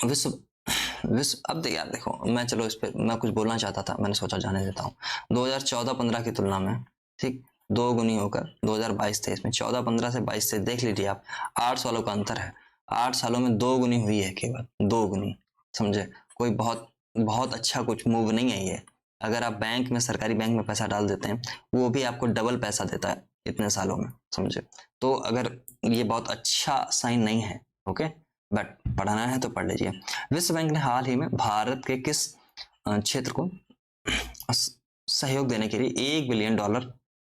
विश्व अब देखिए, आप देखो, मैं चलो इस पर मैं कुछ बोलना चाहता था, मैंने सोचा जाने देता हूँ। 2014-15 की तुलना में, ठीक, 2 गुनी होकर 2022-23 में, 14-15 से 22 से देख लीजिए आप, 8 सालों का अंतर है। 8 सालों में 2 गुनी हुई है, केवल 2 गुनी, समझे? कोई बहुत अच्छा कुछ मूव नहीं है ये। अगर आप बैंक में, सरकारी बैंक में पैसा डाल देते हैं, वो भी आपको डबल पैसा देता है इतने सालों में, समझे? तो अगर ये बहुत अच्छा साइन नहीं है, ओके, बट पढ़ना है तो पढ़ लीजिए। विश्व बैंक ने हाल ही में भारत के किस क्षेत्र को सहयोग देने के लिए $1 बिलियन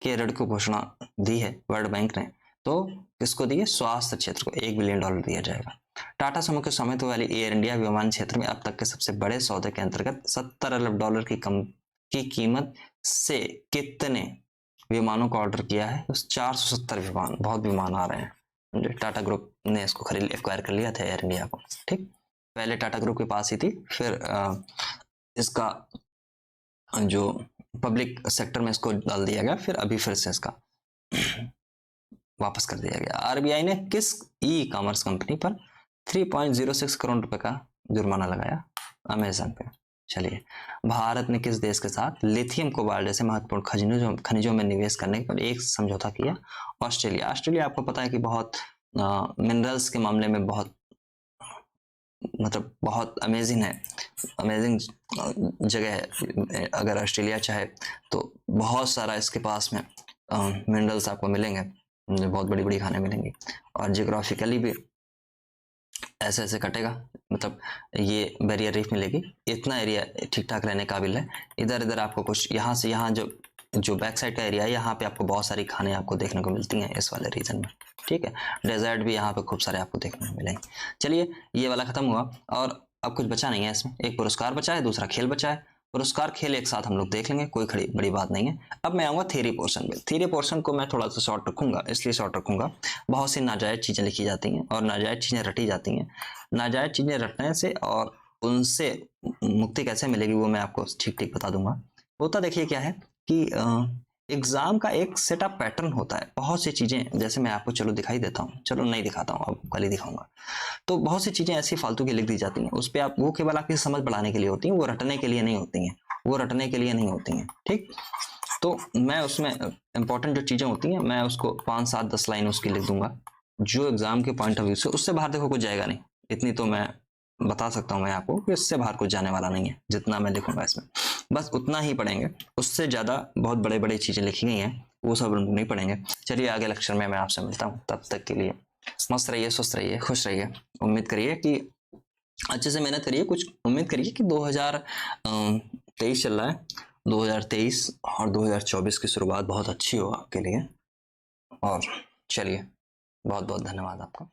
के ऋण की घोषणा दी है? वर्ल्ड बैंक ने तो किसको दिए? स्वास्थ्य क्षेत्र को $1 बिलियन दिया जाएगा। टाटा समूह के स्वामित्व वाली एयर इंडिया विमान क्षेत्र में अब तक के सबसे बड़े सौदे के अंतर्गत $70 अरब की कीमत से कितने विमानों का ऑर्डर किया है? 470 विमान, बहुत विमान आ रहे हैं। टाटा ग्रुप ने इसको खरीद एक्वायर कर लिया था एयर इंडिया को। ठीक, पहले टाटा ग्रुप के पास ही थी, फिर इसका जो पब्लिक सेक्टर में इसको डाल दिया गया, फिर अभी फिर से इसका वापस कर दिया गया। आरबीआई ने किस ई कॉमर्स कंपनी पर 3.06 करोड़ रुपए का जुर्माना लगाया? अमेजन पे। चलिए, भारत ने किस देश के साथ लिथियम कोबाल्ट जैसे महत्वपूर्ण खनिजों में निवेश करने पर एक समझौता किया? ऑस्ट्रेलिया। ऑस्ट्रेलिया आपको पता है कि बहुत मिनरल्स के मामले में बहुत मतलब बहुत अमेजिंग है, अमेजिंग जगह है। अगर ऑस्ट्रेलिया चाहे तो बहुत सारा इसके पास में मिनरल्स आपको मिलेंगे, बहुत बड़ी बड़ी खाने मिलेंगी, और जियोग्राफिकली भी ऐसे ऐसे कटेगा, मतलब ये बैरियर रीफ मिलेगी, इतना एरिया ठीक ठाक रहने काबिल है। इधर इधर आपको कुछ यहाँ से यहाँ जो बैक साइड का एरिया है, यहाँ पे आपको बहुत सारी खाने आपको देखने को मिलती हैं इस वाले रीजन में। ठीक है, डेजर्ट भी यहाँ पे खूब सारे आपको देखने को मिलेंगे। चलिए, ये वाला खत्म हुआ और अब कुछ बचा नहीं है इसमें। एक पुरस्कार बचा है, दूसरा खेल बचा है। पुरस्कार खेल एक साथ हम लोग देख लेंगे, कोई बड़ी बात नहीं है। अब मैं आऊँगा थ्योरी पोर्शन में। थ्योरी पोर्शन को मैं थोड़ा सा शॉर्ट रखूंगा, इसलिए शॉर्ट रखूंगा, बहुत सी नाजायज चीज़ें लिखी जाती हैं और नाजायज चीज़ें रटी जाती हैं। नाजायज चीज़ें रटने से और उनसे मुक्ति कैसे मिलेगी वो मैं आपको ठीक ठीक बता दूंगा। होता देखिए क्या है कि एग्जाम का एक सेटअप पैटर्न होता है। बहुत सी चीज़ें, जैसे मैं आपको चलो दिखाई देता हूँ, चलो नहीं दिखाता हूँ, अब कल ही दिखाऊंगा। तो बहुत सी चीज़ें ऐसी फालतू की लिख दी जाती हैं, उस पर आप वो केवल आपकी समझ बढ़ाने के लिए होती हैं, वो रटने के लिए नहीं होती हैं, वो रटने के लिए नहीं होती हैं। ठीक, तो मैं उसमें इंपॉर्टेंट जो चीज़ें होती हैं मैं उसको 5, 7, 10 लाइन उसकी लिख दूंगा, जो एग्जाम के पॉइंट ऑफ व्यू से उससे बाहर देखो कुछ जाएगा नहीं। इतनी तो मैं बता सकता हूँ मैं आपको कि इससे बाहर कुछ जाने वाला नहीं है। जितना मैं लिखूंगा इसमें बस उतना ही पढ़ेंगे, उससे ज़्यादा बहुत बड़े बड़े चीज़ें लिखी गई हैं वो सब नहीं पढ़ेंगे। चलिए, आगे लेक्चर में मैं आपसे मिलता हूँ, तब तक के लिए मस्त रहिए, स्वस्थ रहिए, खुश रहिए। उम्मीद करिए कि अच्छे से मेहनत करिए। कुछ उम्मीद करिए कि 2023 चल रहा है, 2023 और 2024 की शुरुआत बहुत अच्छी हो आपके लिए। और चलिए, बहुत बहुत धन्यवाद आपका।